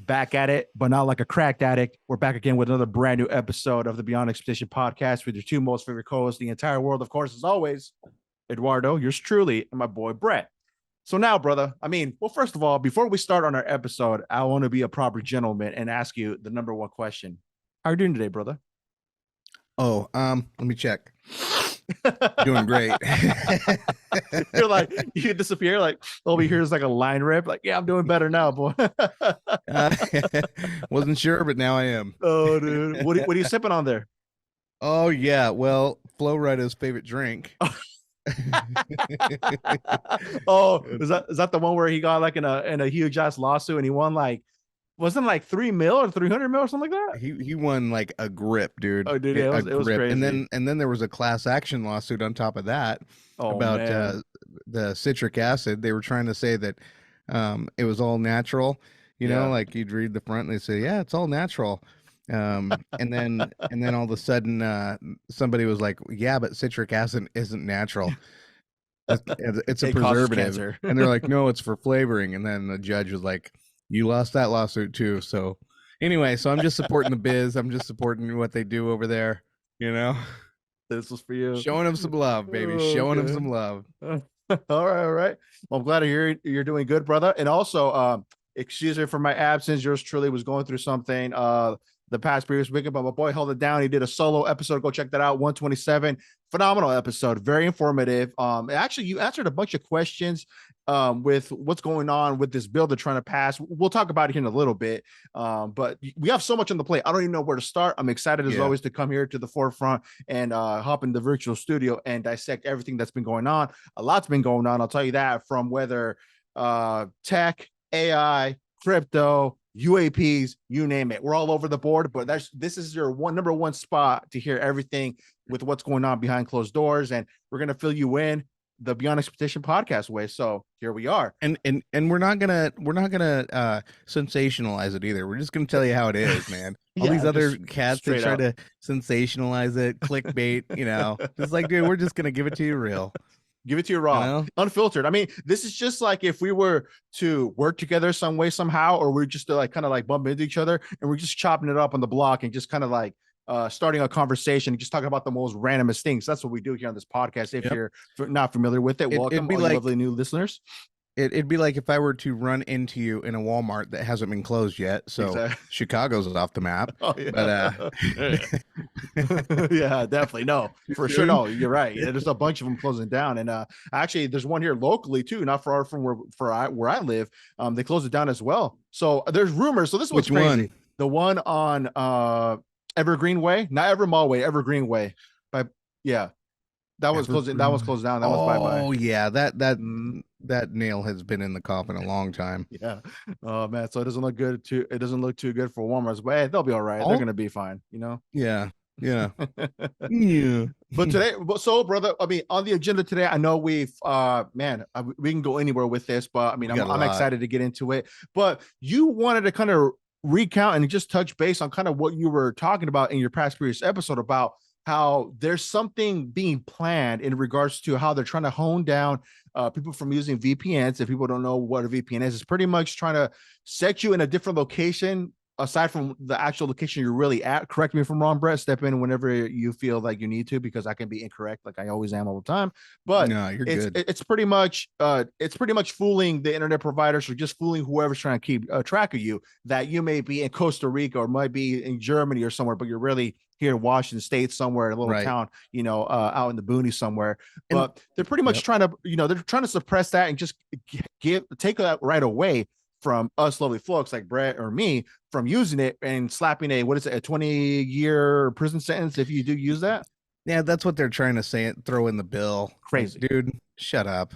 back at it, but not like a cracked addict. We're back again with another brand new episode of the Beyond Expedition podcast with your two most favorite co-hosts, the entire world, of course, as always, Eduardo, yours truly, and my boy Brett. So now, brother, well, first of all, before we start on our episode, I want to be a proper gentleman and ask you the number one question. How are you doing today, brother? Let me check. Doing great. You're like, you disappear, like over here's like a line rip, like, yeah, I'm doing better now, boy. Wasn't sure, but now I am. Oh, dude. What are you sipping on there? Oh, yeah. Well, Flo Rida's favorite drink. Oh, is that the one where he got like in a huge ass lawsuit and he won like, wasn't it like 3 mil or 300 mil or something like that? He won like a grip, dude. Oh, dude, it was crazy. And then there was a class action lawsuit on top of that about the citric acid. They were trying to say that it was all natural. You know, like you'd read the front and they say, yeah, it's all natural. And then all of a sudden somebody was like, yeah, but citric acid isn't natural. It's a preservative. And they're like, no, it's for flavoring. And then the judge was like, you lost that lawsuit too. So anyway, so I'm just supporting the biz. I'm just supporting what they do over there. You know, this was for you. Showing them some love, baby. Showing them some love. All right. Well, I'm glad to hear you're doing good, brother. And also, excuse me for my absence. Yours truly was going through something the previous weekend, but my boy held it down. He did a solo episode. Go check that out. 127. Phenomenal episode. Very informative. Actually, you answered a bunch of questions with what's going on with this bill they're trying to pass. We'll talk about it here in a little bit. But we have so much on the plate. I don't even know where to start. I'm excited as always to come here to the forefront and hop in the virtual studio and dissect everything that's been going on. A lot's been going on. I'll tell you that, from whether tech, AI, crypto, UAPs, you name it. We're all over the board, but this is your number one spot to hear everything with what's going on behind closed doors, and we're gonna fill you in the Beyond Expedition podcast way. So here we are, and we're not gonna sensationalize it either. We're just gonna tell you how it is, man. All these other cats, they try to sensationalize it, clickbait, just like, dude, we're just gonna give it to you real. Give it to you raw, unfiltered. This is just like if we were to work together some way, somehow, or we're just to like kind of like bump into each other and we're just chopping it up on the block and just kind of like starting a conversation and just talking about the most randomest things. That's what we do here on this podcast. If you're not familiar with it, welcome, all lovely new listeners. It'd be like if I were to run into you in a Walmart that hasn't been closed yet. So exactly. Chicago's off the map. Oh, yeah. But, yeah, definitely. No, for sure. No, you're right. Yeah, there's a bunch of them closing down. And actually, there's one here locally, too, not far from where I live. They closed it down as well. So there's rumors. So this was crazy. One? The one on Evergreen Way, not Evermall Way, Evergreen Way. That was closed down. That was bye-bye. Oh, yeah. That nail has been in the coffin a long time. Yeah. Oh man. So it doesn't look good too good for Walmart's, but hey, they'll be all right. They're gonna be fine, Yeah. Yeah. But today, so brother, on the agenda today, I know we can go anywhere with this, but I'm excited to get into it. But you wanted to kind of recount and just touch base on kind of what you were talking about in your past previous episode about how there's something being planned in regards to how they're trying to hone down people from using VPNs. If people don't know what a VPN is, it's pretty much trying to set you in a different location aside from the actual location you're really at. Correct me if I'm wrong, Brett. Step in whenever you feel like you need to, because I can be incorrect, like I always am all the time. But no, you're good. It's pretty much fooling the internet providers, or just fooling whoever's trying to keep track of you, that you may be in Costa Rica or might be in Germany or somewhere, but you're really here in Washington State somewhere, in a little town, out in the boonies somewhere. But they're pretty much trying to, they're trying to suppress that and just take that right away from us lovely folks like Brett or me from using it and slapping a 20-year prison sentence if you do use that. Yeah, that's what they're trying to say. Throw in the bill. Crazy, dude. Shut up.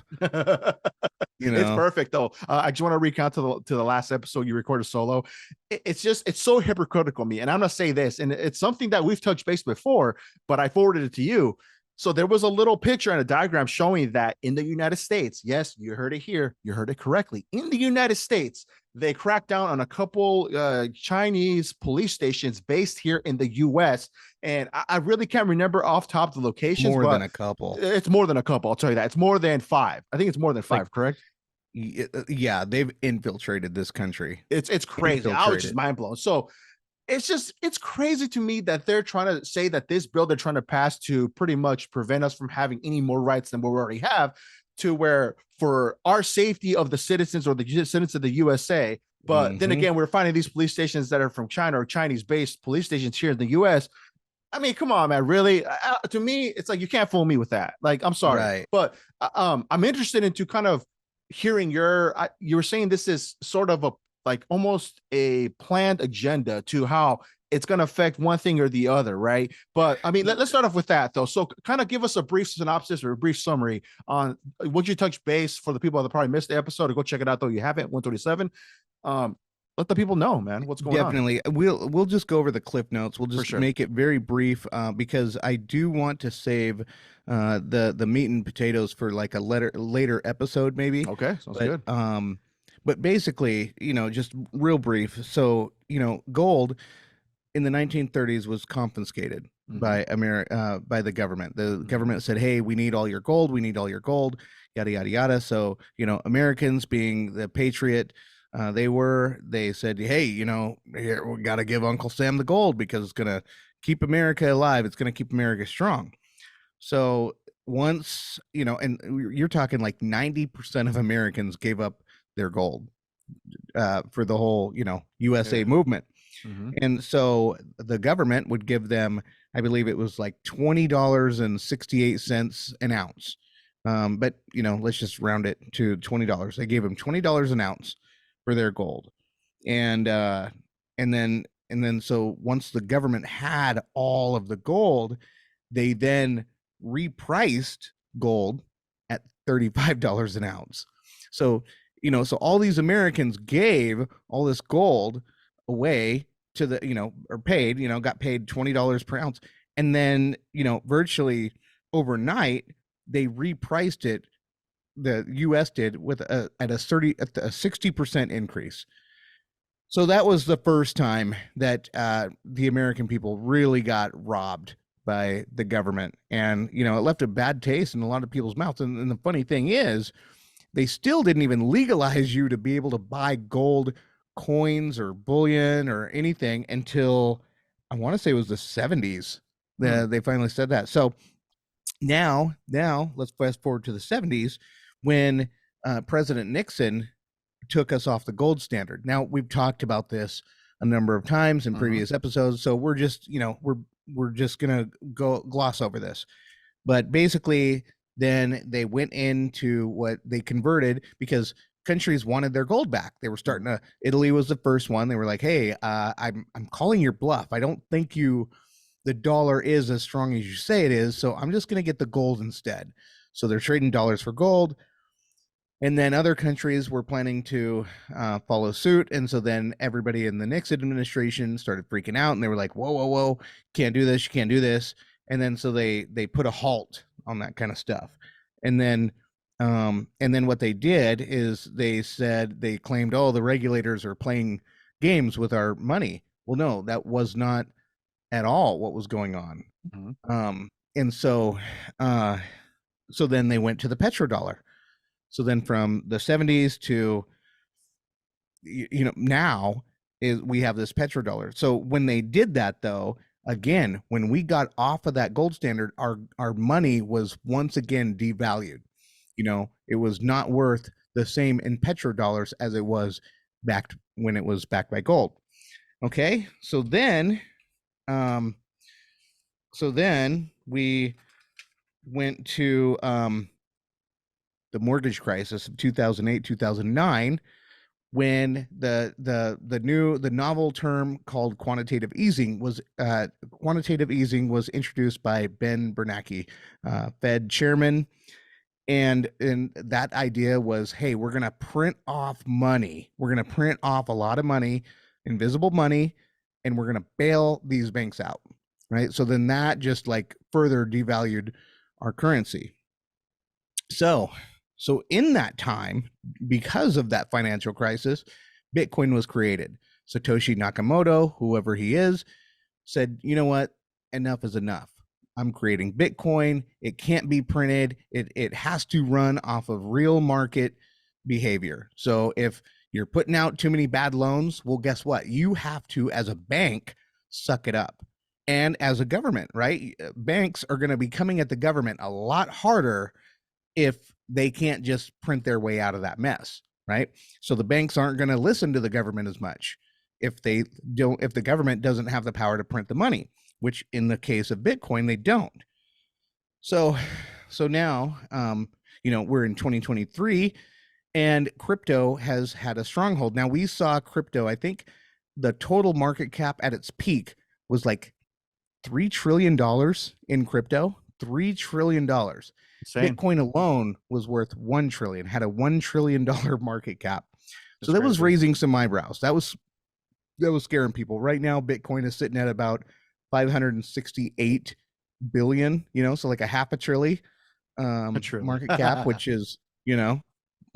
It's perfect though. I just want to recount to the last episode you recorded solo. It's so hypocritical, me. And I'm gonna say this, and it's something that we've touched base before, but I forwarded it to you. So there was a little picture and a diagram showing that in the United States, yes, you heard it here, you heard it correctly. In the United States, they cracked down on a couple Chinese police stations based here in the U.S. And I really can't remember off top the locations. More than a couple. It's more than a couple. I'll tell you that. It's more than 5. I think it's more than 5, correct? Yeah, they've infiltrated this country. It's crazy. I was just mind blown. So it's crazy to me that they're trying to say that this bill they're trying to pass to pretty much prevent us from having any more rights than what we already have, to where for our safety of the citizens or the citizens of the USA. But then again, we're finding these police stations that are from China or Chinese based police stations here in the US. I mean, come on, man. Really? To me, it's like you can't fool me with that. Like, I'm sorry, Right. but I'm interested into kind of hearing you were saying this is sort of a like almost a planned agenda to how it's going to affect one thing or the other, right? But I mean, let's start off with that though. So, kind of give us a brief synopsis or a brief summary on would you touch base for the people that probably missed the episode, to go check it out though. You haven't 127. Let the people know, man, what's going on. Definitely. We'll just go over the cliff notes. We'll just make it very brief, because I do want to save the meat and potatoes for like a later episode, maybe. Okay, sounds good. But basically, just real brief. So, gold in the 1930s was confiscated by by the government. The government said, "Hey, we need all your gold. We need all your gold." Yada yada yada. So, Americans, being the patriot they said, "Hey, here, we got to give Uncle Sam the gold because it's gonna keep America alive. It's gonna keep America strong." So once, and you're talking like 90% of Americans gave up their gold for the whole, USA movement. And so the government would give them, I believe it was like $20.68 an ounce. But let's just round it to $20. They gave them $20 an ounce for their gold. And then so once the government had all of the gold, they then repriced gold at $35 an ounce. So, so all these Americans gave all this gold away to the, or paid, got paid $20 per ounce. And then, virtually overnight, they repriced it. The US did with at a 60% increase. So that was the first time that the American people really got robbed by the government. And, it left a bad taste in a lot of people's mouths. And the funny thing is, they still didn't even legalize you to be able to buy gold coins or bullion or anything until I want to say it was the 70s. They finally said that. So now let's fast forward to the 70s when President Nixon took us off the gold standard. Now, we've talked about this a number of times in previous episodes, so we're just, we're just gonna go gloss over this. But basically, then they went into what they converted because countries wanted their gold back. They were starting to. Italy was the first one. They were like, "Hey, I'm calling your bluff. I don't think the dollar is as strong as you say it is, so I'm just gonna get the gold instead." So they're trading dollars for gold. And then other countries were planning to follow suit. And so then everybody in the Nixon administration started freaking out, and they were like, whoa, whoa, whoa, can't do this. You can't do this. And then so they put a halt on that kind of stuff. And then what they did is they claimed, oh, the regulators are playing games with our money. Well, no, that was not at all what was going on. And so then they went to the petrodollar. So then from the 70s to, now we have this petrodollar. So when they did that, though, again, when we got off of that gold standard, our money was once again devalued. It was not worth the same in petrodollars as it was when it was backed by gold. Okay. So then we went to, the mortgage crisis of 2008, 2009, when the novel term called quantitative easing was introduced by Ben Bernanke, Fed chairman. And that idea was, hey, we're going to print off money. We're going to print off a lot of money, invisible money, and we're going to bail these banks out. Right. So then that just like further devalued our currency. So in that time, because of that financial crisis, Bitcoin was created. Satoshi Nakamoto, whoever he is, said, you know what? Enough is enough. I'm creating Bitcoin. It can't be printed. It has to run off of real market behavior. So if you're putting out too many bad loans, well, guess what? You have to, as a bank, suck it up. And as a government, right? Banks are going to be coming at the government a lot harder if they can't just print their way out of that mess, right? So the banks aren't going to listen to the government as much if they don't, if the government doesn't have the power to print the money, which in the case of Bitcoin, they don't. So now, we're in 2023 and crypto has had a stronghold. Now we saw crypto, I think the total market cap at its peak was like $3 trillion in crypto. $3 trillion. Same. Bitcoin alone was worth 1 trillion, had a $1 trillion market cap. So that was crazy. raising some eyebrows. That was scaring people. Right now, Bitcoin is sitting at about 568 billion, so like a half a trillion market cap, which is,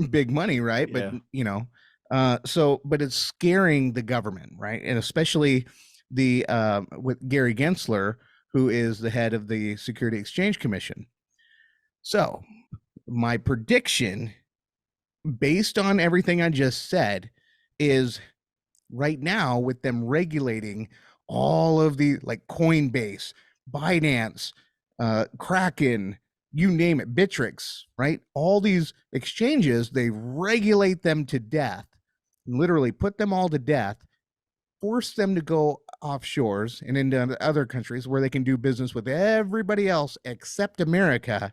big money, right? Yeah. But but it's scaring the government, right? And especially the with Gary Gensler, who is the head of the Security Exchange Commission. So my prediction, based on everything I just said, is right now with them regulating all of the like Coinbase, Binance, Kraken, you name it, Bittrex, right? All these exchanges, they regulate them to death, literally put them all to death, force them to go offshores and into other countries where they can do business with everybody else except America.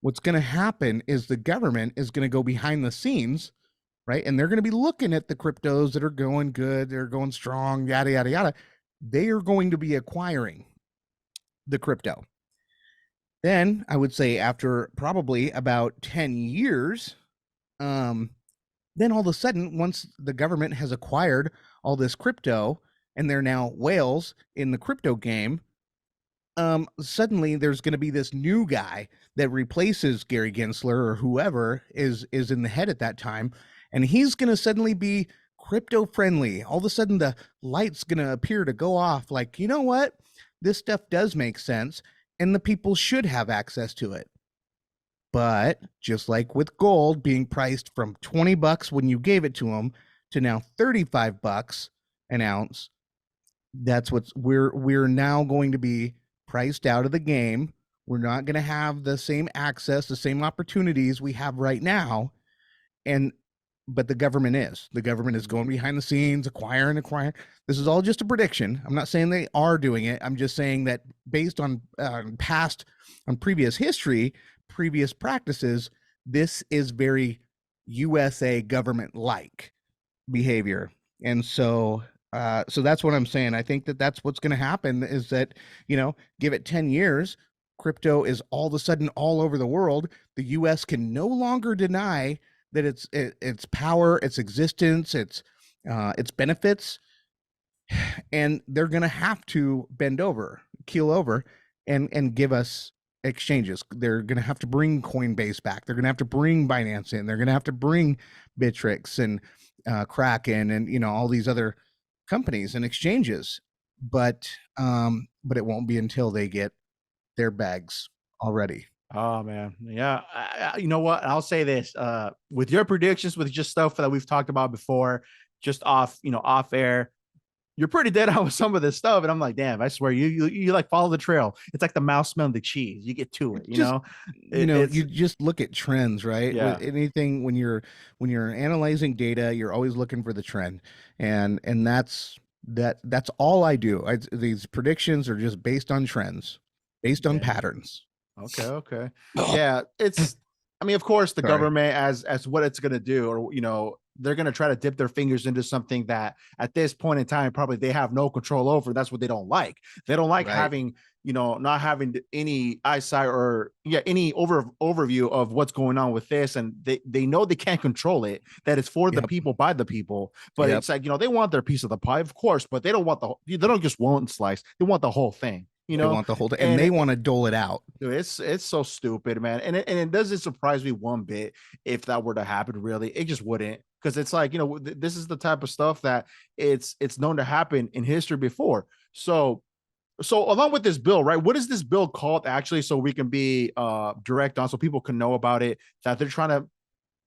What's going to happen is the government is going to go behind the scenes, right? And they're going to be looking at the cryptos that are going good, they're going strong, yada, yada, yada. They are going to be acquiring the crypto. Then I would say after probably about 10 years, then all of a sudden, once the government has acquired all this crypto and they're now whales in the crypto game, suddenly there's going to be this new guy that replaces Gary Gensler or whoever is in the head at that time, and he's going to suddenly be crypto friendly. All of a sudden the light's going to appear to go off like, you know what? This stuff does make sense and the people should have access to it. But just like with gold being priced from $20 when you gave it to them to now $35 an ounce, that's what's we're now going to be priced out of the game. We're not going to have the same access, the same opportunities we have right now. But the government is going behind the scenes, acquiring. This is all just a prediction. I'm not saying they are doing it. I'm just saying that based on previous history, previous practices, this is very USA government like behavior. And so that's what I'm saying. I think that that's what's going to happen is that, give it 10 years, crypto is all of a sudden all over the world. The US can no longer deny that its power, its existence, its benefits, and they're going to have to keel over and give us exchanges. They're going to have to bring Coinbase back. They're going to have to bring Binance in. They're going to have to bring Bittrex and Kraken and all these other companies and exchanges. But it won't be until they get their bags already. Oh man, yeah. You know what? I'll say this: with your predictions, with just stuff that we've talked about before, just off air, you're pretty dead on with some of this stuff. And I'm like, damn, I swear, you like follow the trail. It's like the mouse smelling the cheese. You get to it, you just look at trends, right? Yeah. With anything when you're analyzing data, you're always looking for the trend, and that's all I do. These predictions are just based on trends, based on patterns. Okay. Yeah, it's. I mean, of course, the government as what it's going to do, or they're going to try to dip their fingers into something that at this point in time probably they have no control over. That's what they don't like. They don't like having not having any eyesight or any overview of what's going on with this, and they know they can't control it. That it's for the people by the people, but it's like they want their piece of the pie, of course, but they don't want they don't just want slice. They want the whole thing. They want the whole thing, and they want to dole it out. Dude, it's so stupid, man. And it doesn't surprise me one bit if that were to happen. Really, it just wouldn't, because it's like this is the type of stuff that it's known to happen in history before. So along with this bill, right? What is this bill called actually? So we can be direct on, so people can know about it. That they're trying to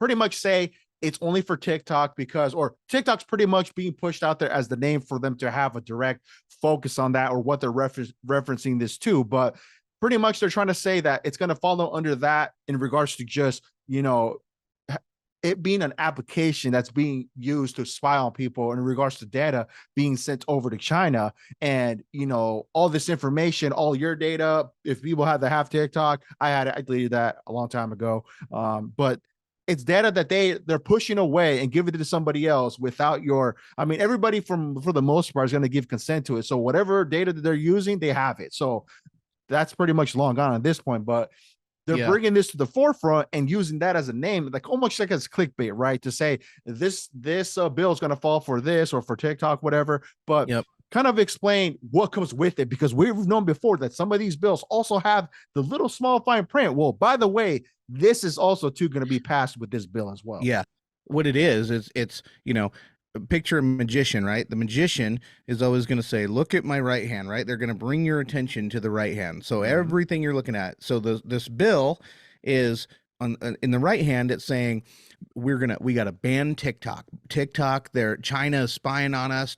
pretty much say it's only for TikTok because, or TikTok's pretty much being pushed out there as the name for them to have a direct focus on that or what they're referencing this to. But pretty much they're trying to say that it's going to follow under that in regards to just, it being an application that's being used to spy on people in regards to data being sent over to China. And, all this information, all your data, if people had to have TikTok, I deleted that a long time ago. But it's data that they're pushing away and giving it to somebody else without everybody for the most part is going to give consent to it. So whatever data that they're using, they have it. So that's pretty much long gone at this point, but they're bringing this to the forefront and using that as a name, like almost like as clickbait, right? To say this bill is going to fall for this or for TikTok, whatever, but kind of explain what comes with it, because we've known before that some of these bills also have the little small fine print. Well, by the way, this is also too going to be passed with this bill as well. Yeah. What it is it's, picture a magician, right? The magician is always going to say, look at my right hand, right? They're going to bring your attention to the right hand. So everything you're looking at. So this bill is in the right hand. It's saying we got to ban TikTok. China is spying on us,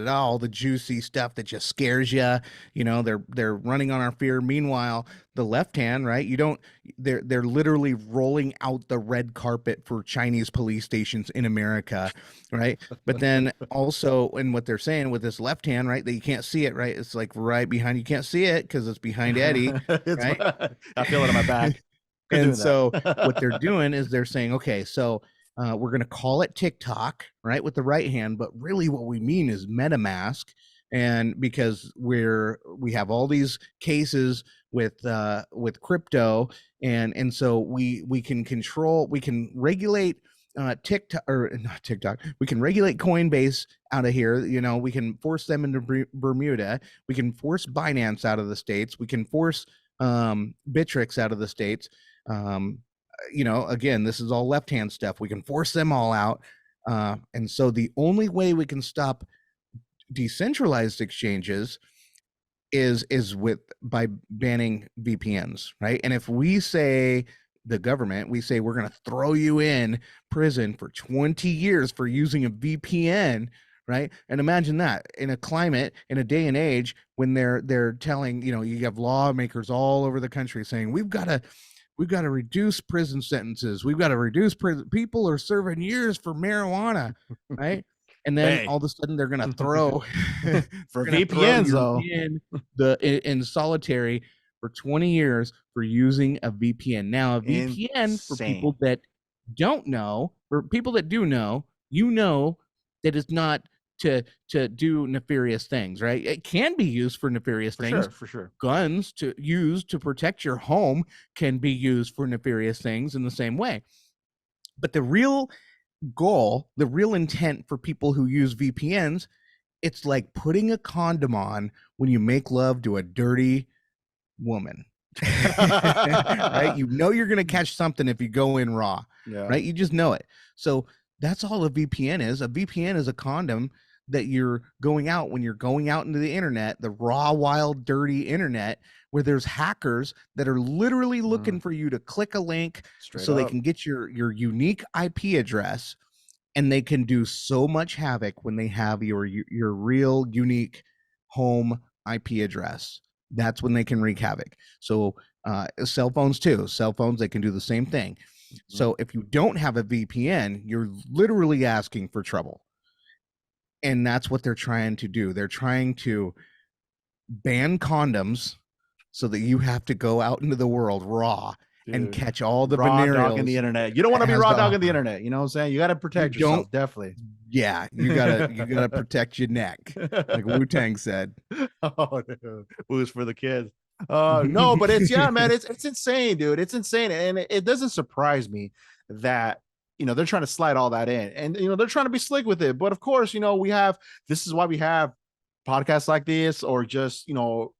all the juicy stuff that just scares you. They're running on our fear. Meanwhile, the left hand, right? They're literally rolling out the red carpet for Chinese police stations in America, right? But then also, and what they're saying with this left hand, right? That you can't see it, right? It's like right behind. You can't see it because it's behind Eddie, right? I feel it in my back. And so what they're doing is they're saying, okay, so we're going to call it TikTok, right, with the right hand, but really what we mean is MetaMask. And because we have all these cases with crypto, and so we can regulate TikTok, or not TikTok. We can regulate Coinbase out of here. We can force them into Bermuda. We can force Binance out of the States. We can force Bittrex out of the States. Again, this is all left-hand stuff. We can force them all out. And so the only way we can stop decentralized exchanges is by banning VPNs, right? And if we say, the government, we say we're going to throw you in prison for 20 years for using a VPN, right? And imagine that in a climate, in a day and age when they're telling, you have lawmakers all over the country saying we've got to reduce prison sentences. We've got to reduce prison. People are serving years for marijuana, right? And then all of a sudden they're going to throw for VPNs though in solitary for 20 years for using a VPN. Now, a VPN, for people that don't know, for people that do know, that it's not to do nefarious things, right? It can be used for nefarious things. For sure. Guns to use to protect your home can be used for nefarious things in the same way. But the real goal, the real intent for people who use VPNs, it's like putting a condom on when you make love to a dirty woman. Right? You're going to catch something if you go in raw, right? You just know it. So that's all a VPN is. A VPN is a condom that you're going out when you're going out into the internet, the raw, wild, dirty internet, where there's hackers that are literally looking for you to click a link they can get your unique IP address, and they can do so much havoc when they have your real unique home IP address. That's when they can wreak havoc. So cell phones too. Cell phones, they can do the same thing. So if you don't have a VPN, you're literally asking for trouble. And that's what they're trying to do. They're trying to ban condoms so that you have to go out into the world raw and catch all the raw venereals dog in the internet. You don't want to be raw dog in the internet. You know what I'm saying? You got to protect yourself. Definitely. Yeah, you gotta protect your neck, like Wu-Tang said. Oh, no. Woo's for the kids. No, but it's man, it's insane, dude. It's insane, and it doesn't surprise me that they're trying to slide all that in, and they're trying to be slick with it. But of course, this is why we have podcasts like this, or just,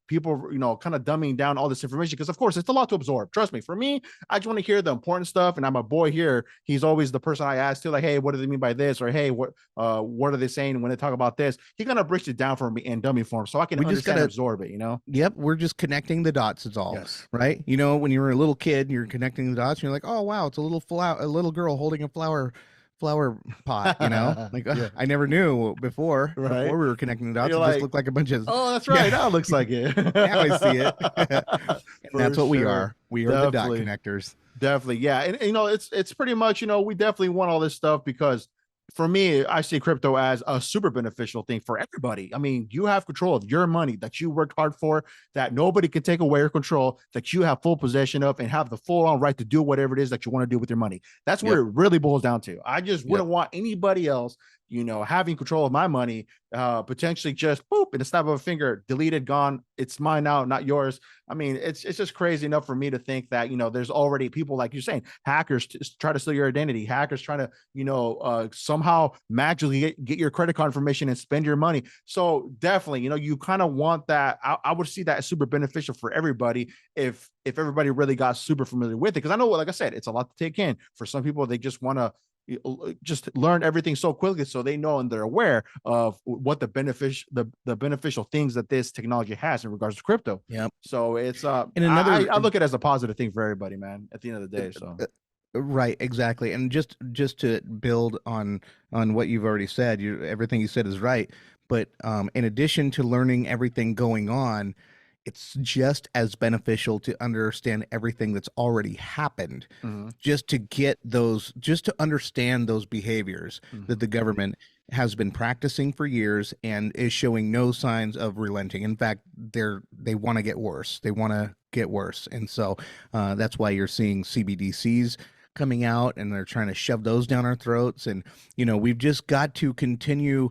people, kind of dumbing down all this information, because of course it's a lot to absorb. Trust me. For me, I just want to hear the important stuff, and I'm a boy here. He's always the person I ask to, like, hey, what do they mean by this, or hey, what are they saying when they talk about this? He kind of breaks it down for me in dummy form, so I can understand and absorb it. Yep, we're just connecting the dots is all. Yes. Right. When you were a little kid, you're connecting the dots and you're like, oh wow, it's a little girl holding a flower pot, like Yeah. I never knew before Right. we were connecting the dots. You're It like, just looked like a bunch of, oh, that's right. Now it looks like it. now I see it. And that's what we are. We are Definitely. the dot connectors. Definitely. Yeah. And it's pretty much, we definitely want all this stuff, because for me, I see crypto as a super beneficial thing for everybody. I mean, you have control of your money that you worked hard for, that nobody can take away or control, that you have full possession of, and have the full on right to do whatever it is that you want to do with your money. That's where it really boils down to. I just wouldn't want anybody else, having control of my money, potentially just boop, in a snap of a finger, deleted, gone. It's mine now, not yours. I mean, it's just crazy enough for me to think that, there's already people, like you're saying, hackers try to steal your identity, hackers trying to, somehow magically get your credit card information and spend your money. So definitely, you kind of want that. I would see that as super beneficial for everybody if everybody really got super familiar with it. Because I know, like I said, it's a lot to take in. For some people, they just want to just learn everything so quickly, so they know and they're aware of what the beneficial things that this technology has in regards to crypto. Yep. So it's and another, I look at it as a positive thing for everybody, man, at the end of the day. So right, exactly. And just to build on what you've already said, everything you said is right. But in addition to learning everything going on, it's just as beneficial to understand everything that's already happened, just to understand those behaviors that the government has been practicing for years and is showing no signs of relenting. In fact, they want to get worse. They want to get worse. And so that's why you're seeing CBDCs coming out, and they're trying to shove those down our throats. And, we've just got to continue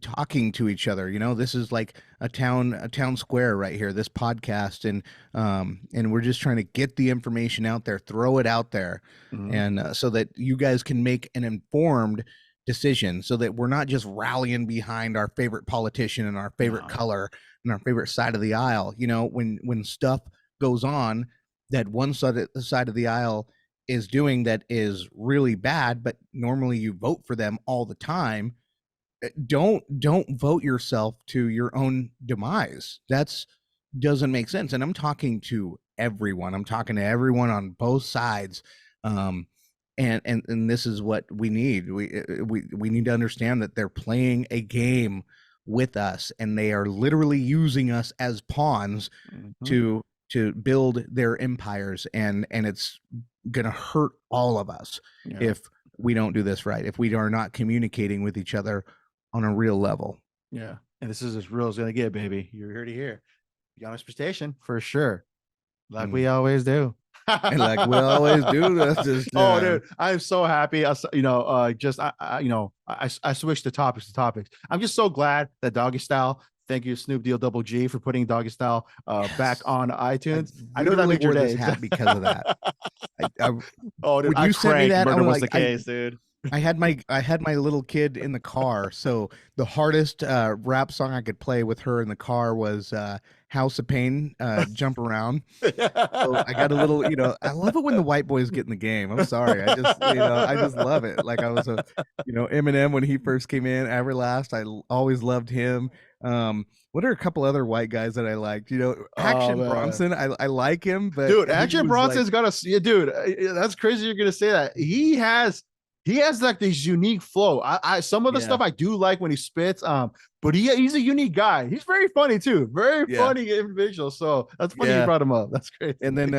talking to each other. This is like a town square right here, this podcast, and we're just trying to get the information out there, throw it out there, and so that you guys can make an informed decision, so that we're not just rallying behind our favorite politician and our favorite color and our favorite side of the aisle. When stuff goes on that one side of the aisle is doing that is really bad, but normally you vote for them all the time, don't vote yourself to your own demise. That's doesn't make sense. And I'm talking to everyone. I'm talking to everyone on both sides. And this is what we need. We need to understand that they're playing a game with us, and they are literally using us as pawns to build their empires, and it's gonna hurt all of us if we don't do this right, if we are not communicating with each other on a real level. Yeah. And this is as real as gonna get, baby. You're here to hear. Be on expectation for sure. Like we always do. And like we always do. That's just, oh, dude, I'm so happy. I switched the topics to topics. I'm just so glad that Doggy Style. Thank you, Snoop Deal Double G, for putting Doggy Style back on iTunes. I know that made your day because of that. Oh, dude, would you send me that? Murder was the case, dude. I had my little kid in the car, so the hardest rap song I could play with her in the car was House of Pain, Jump Around. So I got a little, I love it when the white boys get in the game. I'm sorry. I just love it. Like I was Eminem when he first came in, Everlast. I always loved him. What are a couple other white guys that I liked? Action Bronson. I like him, but dude, Action Bronson's got a dude. That's crazy. You're gonna say that. He has like this unique flow. I some of the stuff I do like when he spits. But he's a unique guy. He's very funny too. Very funny individual. So that's funny you brought him up. That's great. And then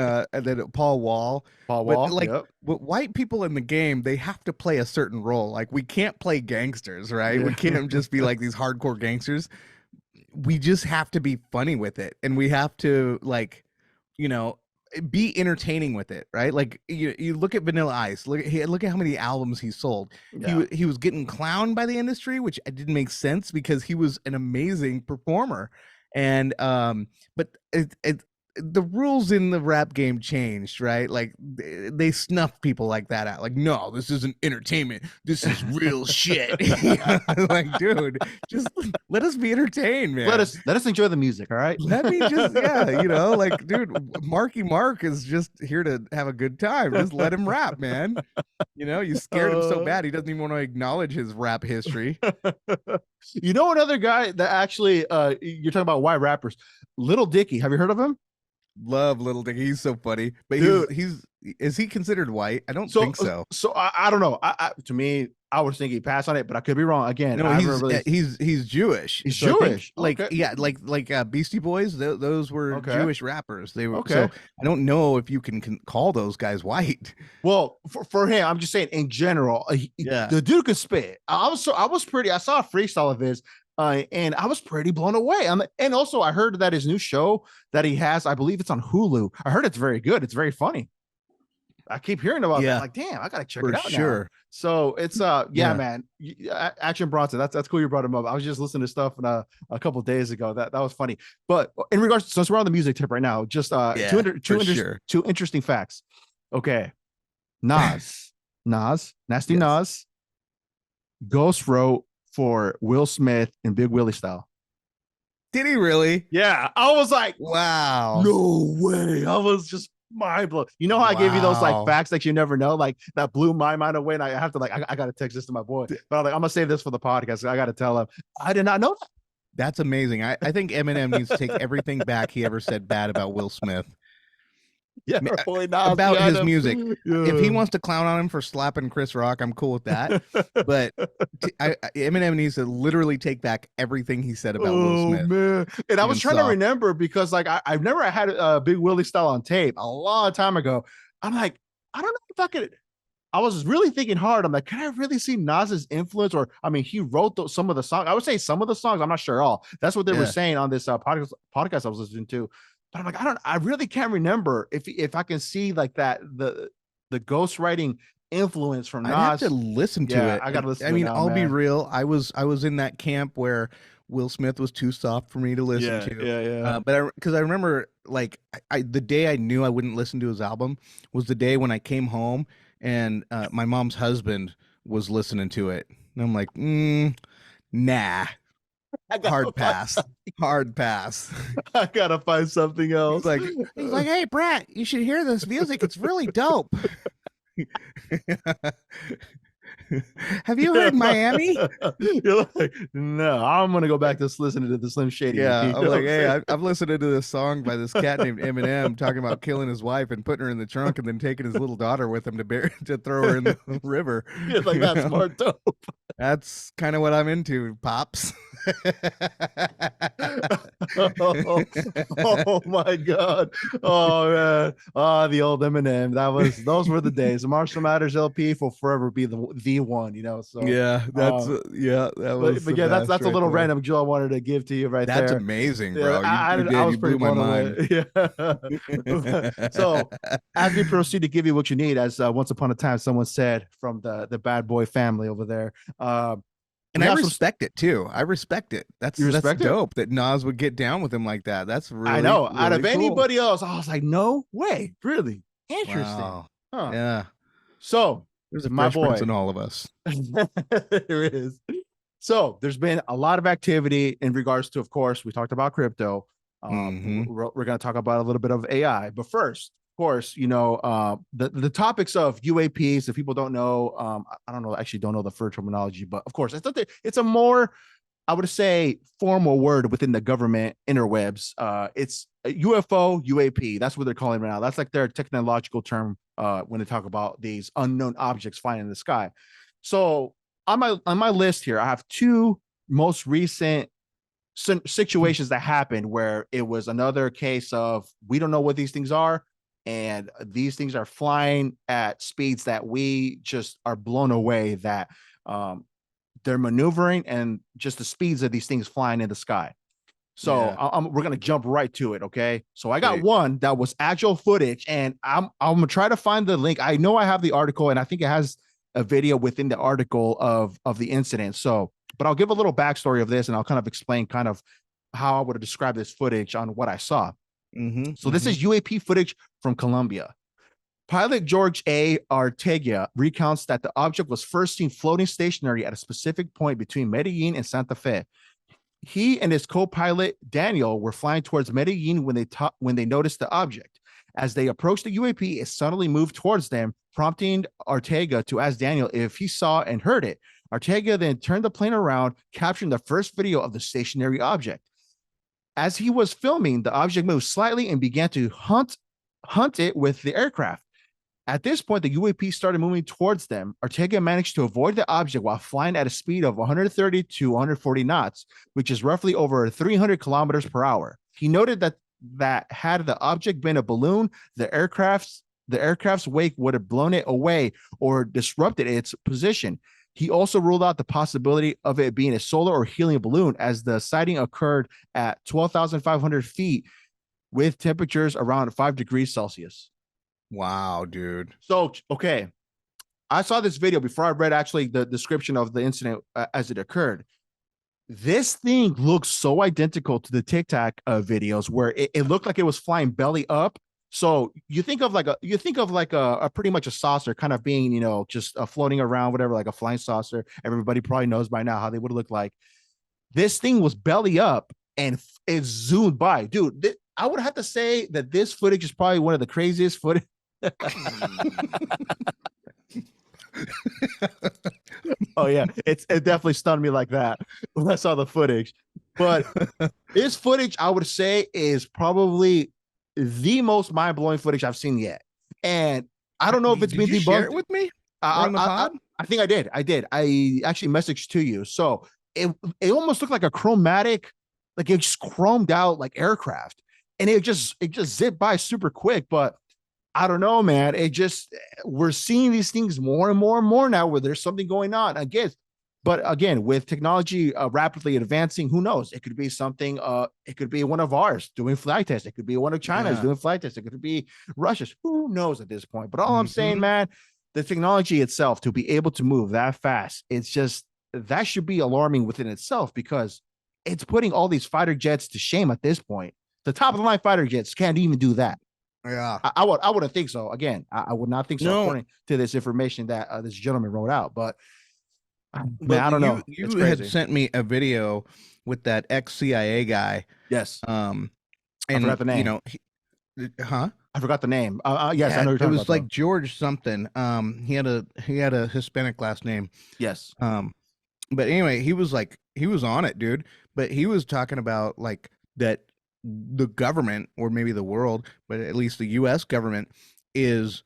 Paul Wall. But white people in the game, they have to play a certain role. Like we can't play gangsters, right? We can't just be like these hardcore gangsters. We just have to be funny with it, and we have to be entertaining with it, right? Like you look at Vanilla Ice, look at how many albums he sold. He was getting clowned by the industry, which didn't make sense because he was an amazing performer. And but the rules in the rap game changed, right? Like they snuff people like that out. Like, no, this isn't entertainment. This is real shit. Like, dude, just let us be entertained, man. Let us enjoy the music, all right? Let me just, yeah, like, dude, Marky Mark is just here to have a good time. Just let him rap, man. You scared him so bad he doesn't even want to acknowledge his rap history. You know another guy that actually you're talking about white rappers, Little Dicky. Have you heard of him? Love Little Dicky. He's so funny. But dude, he's is he considered white? I don't think so. So I don't know. To me, I was thinking he passed on it, but I could be wrong. Again, no, he's Jewish. He's Jewish. Like okay. yeah, like Beastie Boys. Those were Jewish rappers. They were okay. So I don't know if you can call those guys white. Well, for him, I'm just saying in general. The dude could spit. I saw a freestyle of his. And I was pretty blown away. And also, I heard that his new show that he has, I believe it's on Hulu. I heard it's very good. It's very funny. I keep hearing about that. I'm like, damn, I gotta check it out. Sure. Now. So it's man. Action Bronson. That's cool. You brought him up. I was just listening to stuff a couple days ago. That was funny. But in regards, since we're on the music tip right now, just two interesting facts. Okay, Nasty Nas, Ghost wrote for Will Smith and Big Willie Style. Did he really? Yeah. I was like, wow. No way. I was just mind blown. You know how I gave you those like facts that you never know, like that blew my mind away. And I have to I got to text this to my boy, but I'm like, I'm gonna save this for the podcast. I got to tell him I did not know that. That's amazing. I think Eminem needs to take everything back he ever said bad about Will Smith. Yeah, about his music. Yeah. If he wants to clown on him for slapping Chris Rock, I'm cool with that. But Eminem needs to literally take back everything he said about Will Smith. Man. And I was trying to remember because like I've never had a Big Willie Style on tape a long time ago. I'm like, I don't know if I could. I was really thinking hard. I'm like, can I really see Nas's influence? Or I mean, he wrote some of the songs. I would say some of the songs. I'm not sure all. That's what they were saying on this podcast I was listening to. But I'm like, I really can't remember if I can see like that the ghostwriting influence from Nas. I have to listen to it. I gotta listen. I mean, I'll be real. I was in that camp where Will Smith was too soft for me to listen to. Yeah. But because I remember, like, the day I knew I wouldn't listen to his album was the day when I came home and my mom's husband was listening to it, and I'm like, nah. Hard pass. I gotta find something else. He's like, hey, Brett, you should hear this music. It's really dope. Have you heard Miami? You're like, no, I'm gonna go back to listening to the Slim Shady. Yeah, I'm like, hey, I'm listening to this song by this cat named Eminem talking about killing his wife and putting her in the trunk and then taking his little daughter with him to throw her in the river. Yeah, like that's more dope. That's kind of what I'm into, pops. oh my god! Oh man! The old Eminem. Those were the days. The Marshall Mathers LP will forever be the one. So yeah, that's that was. But yeah, that's a little random jewel I wanted to give to you right there. That's amazing, bro. I was pretty blown away. Yeah. So as we proceed to give you what you need, as once upon a time someone said from the bad boy family over there. And I respect it too. I respect it. That's dope that Nas would get down with him like that. That's really, I know. Really out of cool. anybody else, I was like, no way. Really interesting. Wow. Huh. Yeah. So there's a Fresh Prince in all of us. There is. So there's been a lot of activity in regards to, of course, we talked about crypto. We're going to talk about a little bit of AI, but first, of course, the topics of UAPs. If people don't know, I don't know the full terminology, but of course, it's a more, I would say, formal word within the government interwebs. It's UFO, UAP. That's what they're calling it right now. That's like their technological term when they talk about these unknown objects flying in the sky. So on my list here, I have two most recent situations that happened where it was another case of we don't know what these things are. And these things are flying at speeds that we just are blown away that they're maneuvering and just the speeds of these things flying in the sky. So we're going to jump right to it. Okay. So I got one that was actual footage and I'm going to try to find the link. I know I have the article and I think it has a video within the article of the incident. So, but I'll give a little backstory of this and I'll kind of explain kind of how I would describe this footage on what I saw. So this is UAP footage from Colombia. Pilot George A. Arteaga recounts that the object was first seen floating stationary at a specific point between Medellin and Santa Fe. He and his co-pilot Daniel were flying towards Medellin when they noticed the object. As they approached the UAP, it suddenly moved towards them, prompting Arteaga to ask Daniel if he saw and heard it. Arteaga then turned the plane around, capturing the first video of the stationary object. As he was filming, the object moved slightly and began to hunt it with the aircraft. At this point, the UAP started moving towards them. Arteaga managed to avoid the object while flying at a speed of 130 to 140 knots, which is roughly over 300 kilometers per hour. He noted that had the object been a balloon, the aircraft's wake would have blown it away or disrupted its position. He also ruled out the possibility of it being a solar or helium balloon, as the sighting occurred at 12,500 feet with temperatures around 5 degrees Celsius. Wow, dude. So, okay. I saw this video before I read actually the description of the incident as it occurred. This thing looks so identical to the TikTok videos where it looked like it was flying belly up. So you think of like a pretty much a saucer kind of being, you know, just floating around, whatever, like a flying saucer. Everybody probably knows by now how they would look like. This thing was belly up and it zoomed by. Dude, I would have to say that this footage is probably one of the craziest footage. Oh yeah, it definitely stunned me like that when I saw the footage. But this footage, I would say, is probably the most mind-blowing footage I've seen yet. And I don't know if it's been debunked. Share it with me on the pod? I think I did. I actually messaged to you. So it almost looked like a chromatic, like it just chromed out like aircraft, and it just zipped by super quick. But I don't know, man. We're seeing these things more and more and more now where there's something going on. I guess, but again, with technology rapidly advancing, who knows? It could be something. It could be one of ours doing flight tests. It could be one of China's doing flight tests. It could be Russia's. Who knows at this point? But all I'm saying, man, the technology itself to be able to move that fast, it's just that should be alarming within itself because it's putting all these fighter jets to shame at this point. The top of the line fighter jets can't even do that. Yeah, I wouldn't think so. Again, I would not think so according to this information that this gentleman wrote out. But man, I don't know. You had sent me a video with that ex-CIA guy. Yes. And I forgot the name. You know, I forgot the name. Yes, I know. It was like George something. He had a Hispanic last name. Yes. But anyway, he was on it, dude. But he was talking about like that the government, or maybe the world, but at least the US government, is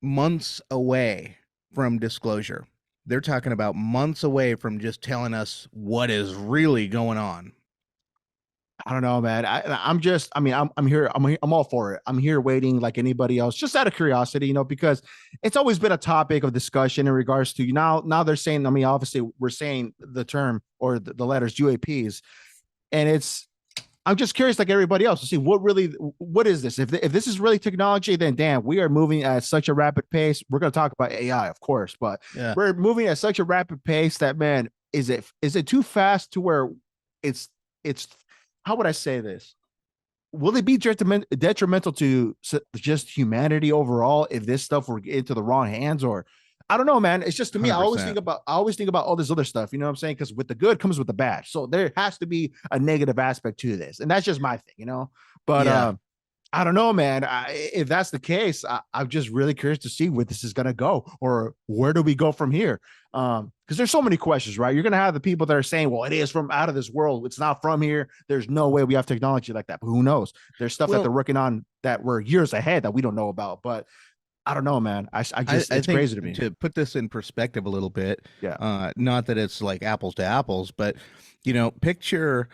months away from disclosure. They're talking about months away from just telling us what is really going on. I don't know, man. I'm here. I'm all for it. I'm here waiting like anybody else, just out of curiosity, you know, because it's always been a topic of discussion in regards to now they're saying, I mean, obviously we're saying the term or the letters UAPs, and I'm just curious, like everybody else, to see what is this? If this is really technology, then damn, we are moving at such a rapid pace. We're going to talk about AI, of course, but we're moving at such a rapid pace that, man, is it too fast to where it's how would I say this? Will it be detrimental to just humanity overall if this stuff were into the wrong hands? Or I don't know, man. It's just, to me, 100%. I always think about all this other stuff. You know what I'm saying? Because with the good comes with the bad. So there has to be a negative aspect to this. And that's just my thing, you know? But I don't know, man. If that's the case, I'm just really curious to see where this is going to go, or where do we go from here? Because there's so many questions, right? You're going to have the people that are saying, well, it is from out of this world. It's not from here. There's no way we have technology like that. But who knows? There's stuff that they're working on that we're years ahead that we don't know about. But I don't know, man. I it's crazy to me. To put this in perspective a little bit, not that it's like apples to apples, but, you know, picture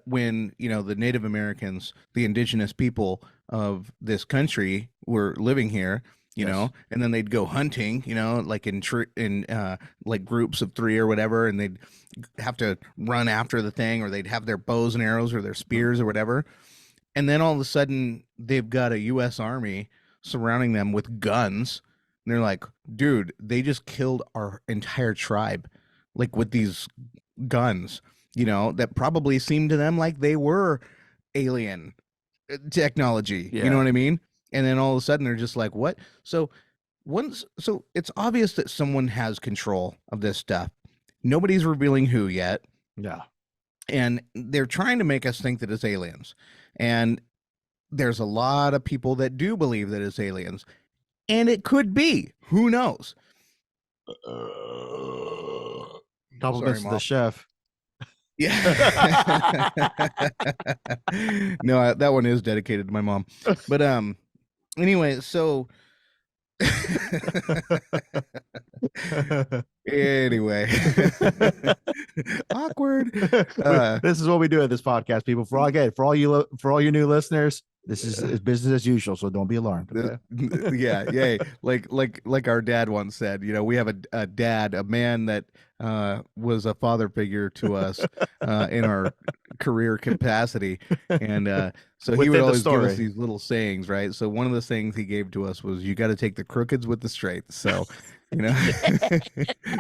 when, you know, the Native Americans, the indigenous people of this country were living here, you know, and then they'd go hunting, you know, like in like groups of 3 or whatever, and they'd have to run after the thing, or they'd have their bows and arrows or their spears or whatever. And then all of a sudden they've got a US Army surrounding them with guns, and they're like, dude, they just killed our entire tribe, like with these guns, you know, that probably seemed to them like they were alien technology. You know Yeah. what I mean? And then all of a sudden they're just like, what? So so it's obvious that someone has control of this stuff. Nobody's revealing who yet. Yeah. And they're trying to make us think that it's aliens. And there's a lot of people that do believe that it's aliens. And it could be. Who knows? Compliments to the chef. Yeah. No, that one is dedicated to my mom. But anyway, so anyway. Awkward. This is what we do at this podcast, people. For all you new listeners, this is business as usual, so don't be alarmed. Okay? Yeah, yay. Like our dad once said, you know, we have a dad, a man that was a father figure to us in our career capacity. And so he would always give us these little sayings, right? So one of the sayings he gave to us was, you got to take the crookeds with the straights. So, you know,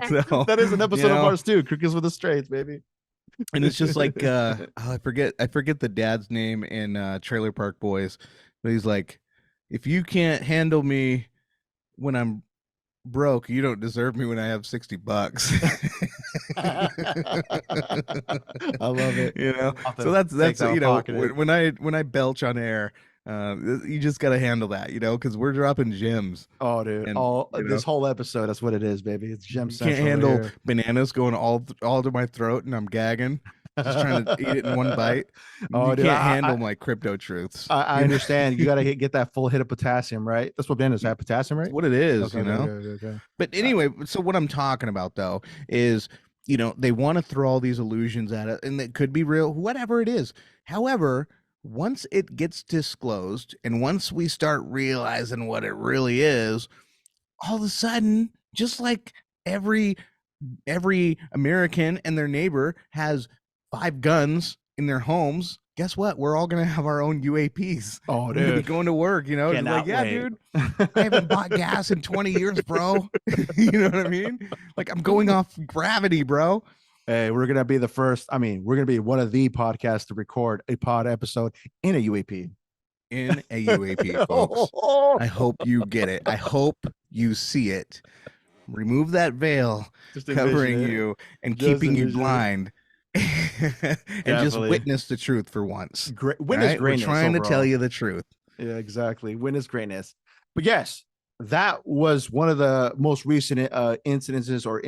so, that is an episode of ours too. Crookeds with the straights, baby. And it's just like I forget the dad's name in Trailer Park Boys, but he's like, if you can't handle me when I'm broke, you don't deserve me when I have $60. I love it. You know, so that's you know, when I belch on air, you just got to handle that, you know, because we're dropping gems. Oh, dude, and, this whole episode, that's what it is, baby. It's gem central. Can't handle bananas going all to my throat and I'm gagging, just trying to eat it in one bite. Oh, you can't handle my crypto truths. I understand. You got to get that full hit of potassium, right? That's what bananas have, potassium, right? That's what it is, okay, you know. Okay. But anyway, so what I'm talking about though is, you know, they want to throw all these illusions at it, and it could be real, whatever it is. However, once it gets disclosed and once we start realizing what it really is, all of a sudden, just like every American and their neighbor has 5 guns in their homes, guess what? We're all gonna have our own UAPs. Oh, dude, be going to work, you know. Like, yeah, dude, I haven't bought gas in 20 years, bro. You know what I mean? Like, I'm going off gravity, bro. Hey, we're gonna be the first. I mean, we're gonna be one of the podcasts to record a pod episode in a UAP. In a UAP, folks. I hope you get it. I hope you see it. Remove that veil covering you and keeping you blind. And just witness the truth for once. Witness greatness. We're trying to tell you the truth. Yeah, exactly. Witness greatness. But yes, that was one of the most recent incidences, or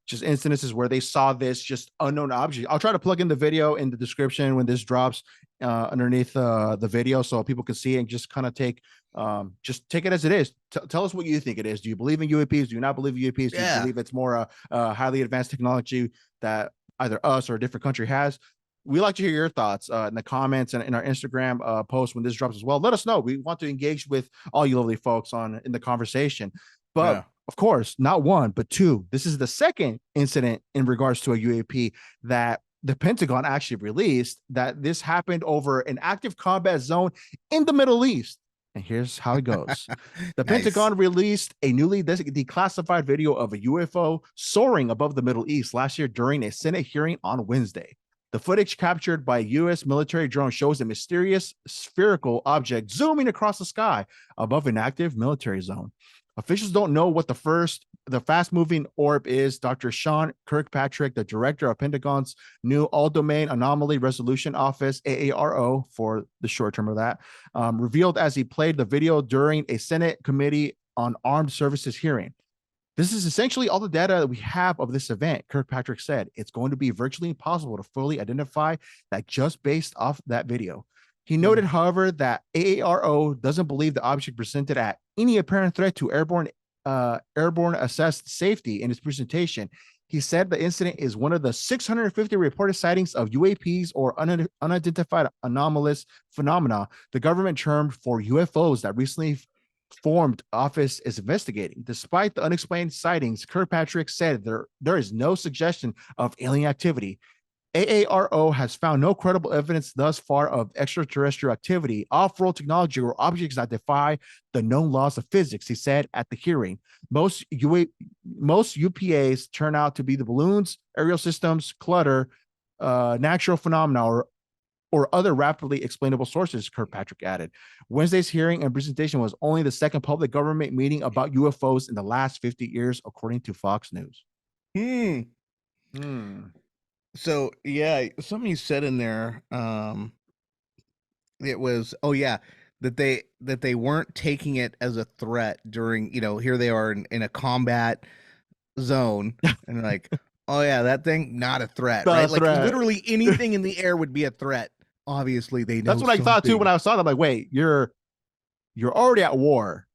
just incidences where they saw this just unknown object. I'll try to plug in the video in the description when this drops underneath the video, so people can see it and just kind of take it as it is. Tell us what you think it is. Do you believe in UAPs? Do you not believe in UAPs? Do you believe it's more highly advanced technology that either us or a different country has? We like to hear your thoughts in the comments and in our Instagram post when this drops as well. Let us know. We want to engage with all you lovely folks in the conversation. But of course, not one, but two. This is the second incident in regards to a UAP that the Pentagon actually released, that this happened over an active combat zone in the Middle East. And here's how it goes. The Pentagon released a newly declassified video of a UFO soaring above the Middle East last year during a Senate hearing on Wednesday. The footage captured by a U.S. military drone shows a mysterious spherical object zooming across the sky above an active military zone. Officials don't know what the fast-moving orb is. Dr. Sean Kirkpatrick, the director of Pentagon's new All-Domain Anomaly Resolution Office, AARO for the short term of that, revealed as he played the video during a Senate Committee on Armed Services hearing. This is essentially all the data that we have of this event, Kirkpatrick said. It's going to be virtually impossible to fully identify that just based off that video. He noted, however, that AARO doesn't believe the object presented at any apparent threat to airborne assessed safety in his presentation. He said the incident is one of the 650 reported sightings of UAPs, or unidentified anomalous phenomena, the government term for UFOs, that recently formed office is investigating. Despite the unexplained sightings, Kirkpatrick said there is no suggestion of alien activity. AARO has found no credible evidence thus far of extraterrestrial activity, off-world technology, or objects that defy the known laws of physics, he said at the hearing. Most UPAs turn out to be the balloons, aerial systems, clutter, natural phenomena, or or other rapidly explainable sources, Kirkpatrick added. Wednesday's hearing and presentation was only the second public government meeting about UFOs in the last 50 years, according to Fox News. So yeah, something you said in there, it was, oh yeah, that they weren't taking it as a threat during, here they are in a combat zone, and like, oh yeah, that thing, not a threat, Not right? a Like threat. literally anything in the air would be a threat. Obviously, they know. That's what I thought too when I saw them. Like, wait, you're already at war.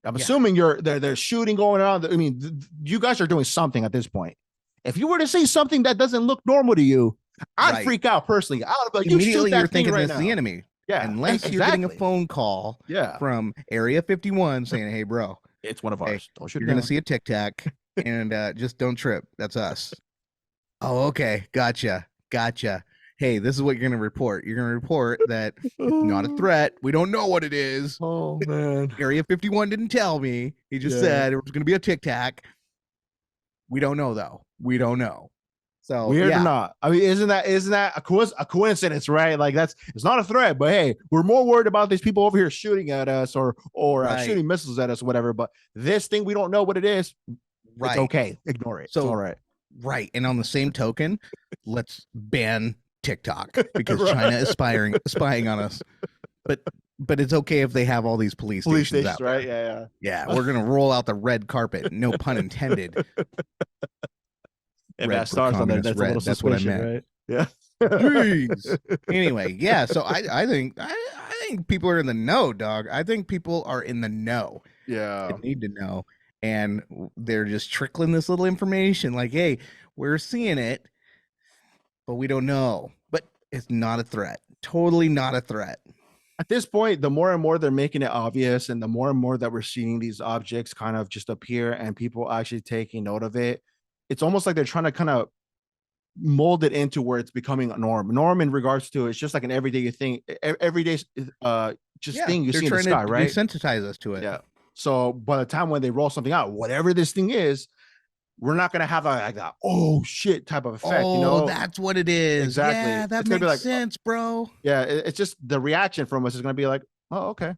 I'm assuming there's shooting going on. I mean, you guys are doing something at this point. If you were to say something that doesn't look normal to you, I'd freak out personally. I would be like, immediately you're thinking it's the enemy. Yeah, unless you're getting a phone call from Area 51 saying, hey bro, it's one of ours. You're gonna see a tic tac and just don't trip. That's us. Oh, okay, gotcha. Hey, this is what you're gonna report. You're gonna report that it's not a threat. We don't know what it is. Oh man, Area 51 didn't tell me. He just said it was gonna be a tic tac. We don't know though. We don't know. So weird or not? I mean, isn't that a coincidence, right? Like it's not a threat, but hey, we're more worried about these people over here shooting at us or shooting missiles at us or whatever. But this thing, we don't know what it is. It's okay. Ignore it. So, it's all right. Right. And on the same token, let's ban TikTok because China is spying on us. But it's okay if they have all these police stations out right? There. Yeah. We're gonna roll out the red carpet. No pun intended. If that stars on there, that's red. That's what I meant. Right? Yeah. Jeez. Anyway, yeah. So I think people are in the know, dog. I think people are in the know. Yeah. They need to know. And they're just trickling this little information like, hey, we're seeing it, but we don't know. But it's not a threat. Totally not a threat. At this point, the more and more they're making it obvious and the more and more that we're seeing these objects kind of just appear and people actually taking note of it, it's almost like they're trying to kind of mold it into where it's becoming a norm in regards to it's just like an everyday thing, everyday thing you see in the sky, right? Desensitize us to it. Yeah. So by the time when they roll something out, whatever this thing is, we're not gonna have like that oh shit type of effect. Oh, that's what it is. Exactly. Yeah, that makes sense, bro. Yeah, it's just the reaction from us is gonna be like, oh, okay,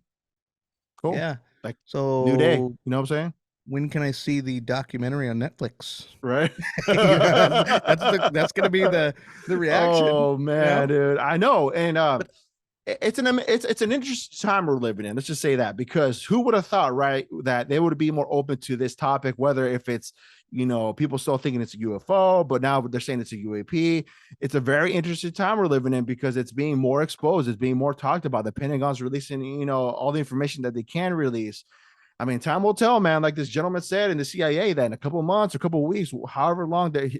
cool. Yeah. Like so new day. You know what I'm saying? When can I see the documentary on Netflix? Right. That's gonna be the reaction. Oh man, dude, I know, and it's an interesting time we're living in. Let's just say that, because who would have thought, right, that they would be more open to this topic, whether if it's people still thinking it's a UFO, but now they're saying it's a UAP. It's a very interesting time we're living in because it's being more exposed, it's being more talked about. The Pentagon's releasing all the information that they can release. I mean, time will tell, man. Like this gentleman said in the CIA, that in a couple of months or a couple of weeks, however long that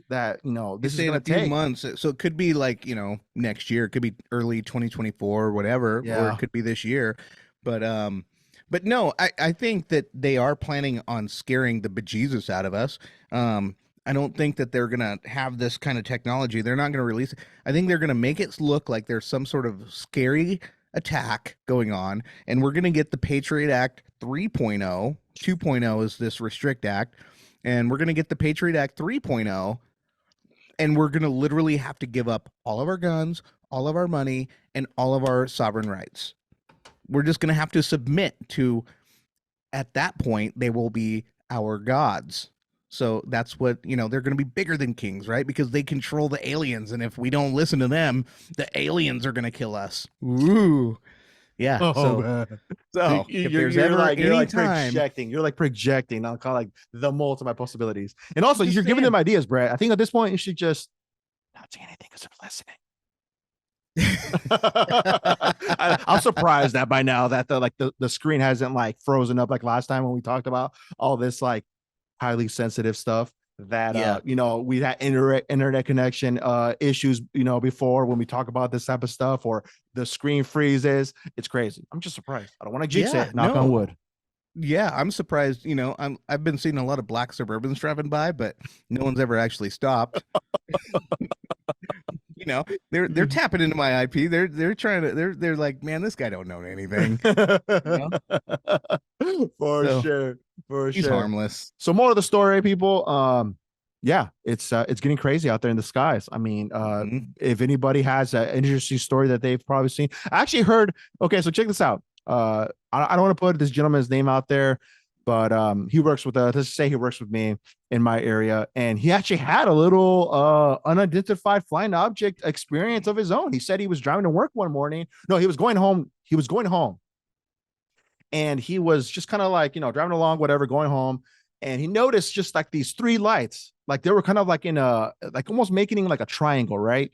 this is going to take months. So it could be like next year. It could be early 2024 or whatever, or it could be this year. But no, I think that they are planning on scaring the bejesus out of us. I don't think that they're gonna have this kind of technology. They're not gonna release it. I think they're gonna make it look like there's some sort of scary attack going on, and we're gonna get the Patriot Act 3.0. 2.0 is this Restrict Act, and we're gonna get the Patriot Act 3.0, and we're gonna literally have to give up all of our guns, all of our money, and all of our sovereign rights. We're just gonna have to submit to. At that point, they will be our gods. So that's what, they're going to be bigger than kings, right? Because they control the aliens. And if we don't listen to them, the aliens are going to kill us. Ooh. Yeah. Oh, man. So you're like projecting. I'll call the multiple possibilities. And also you're giving them ideas, Brad. I think at this point you should just not say anything because they're listening. I'm surprised that by now that the screen hasn't frozen up like last time when we talked about all this highly sensitive stuff that we had internet connection issues before when we talk about this type of stuff, or the screen freezes. It's crazy. I'm just surprised. I don't want to jinx it. Knock on wood. Yeah, I'm surprised. I've been seeing a lot of black Suburbans driving by, but no one's ever actually stopped. They're tapping into my IP. They're trying to. They're like, man, this guy don't know anything. For sure. He's harmless. So more of the story, people. Yeah, it's getting crazy out there in the skies. I mean, if anybody has an interesting story that they've probably seen, I actually heard. Okay, so check this out. I don't want to put this gentleman's name out there, but he works with let's say he works with me in my area, and he actually had a little unidentified flying object experience of his own. He said he was driving to work one morning. No, he was going home. He was going home, and he was just kind of like, driving along, whatever, going home, and he noticed just like these three lights, like they were kind of like in a, like almost making like a triangle, right?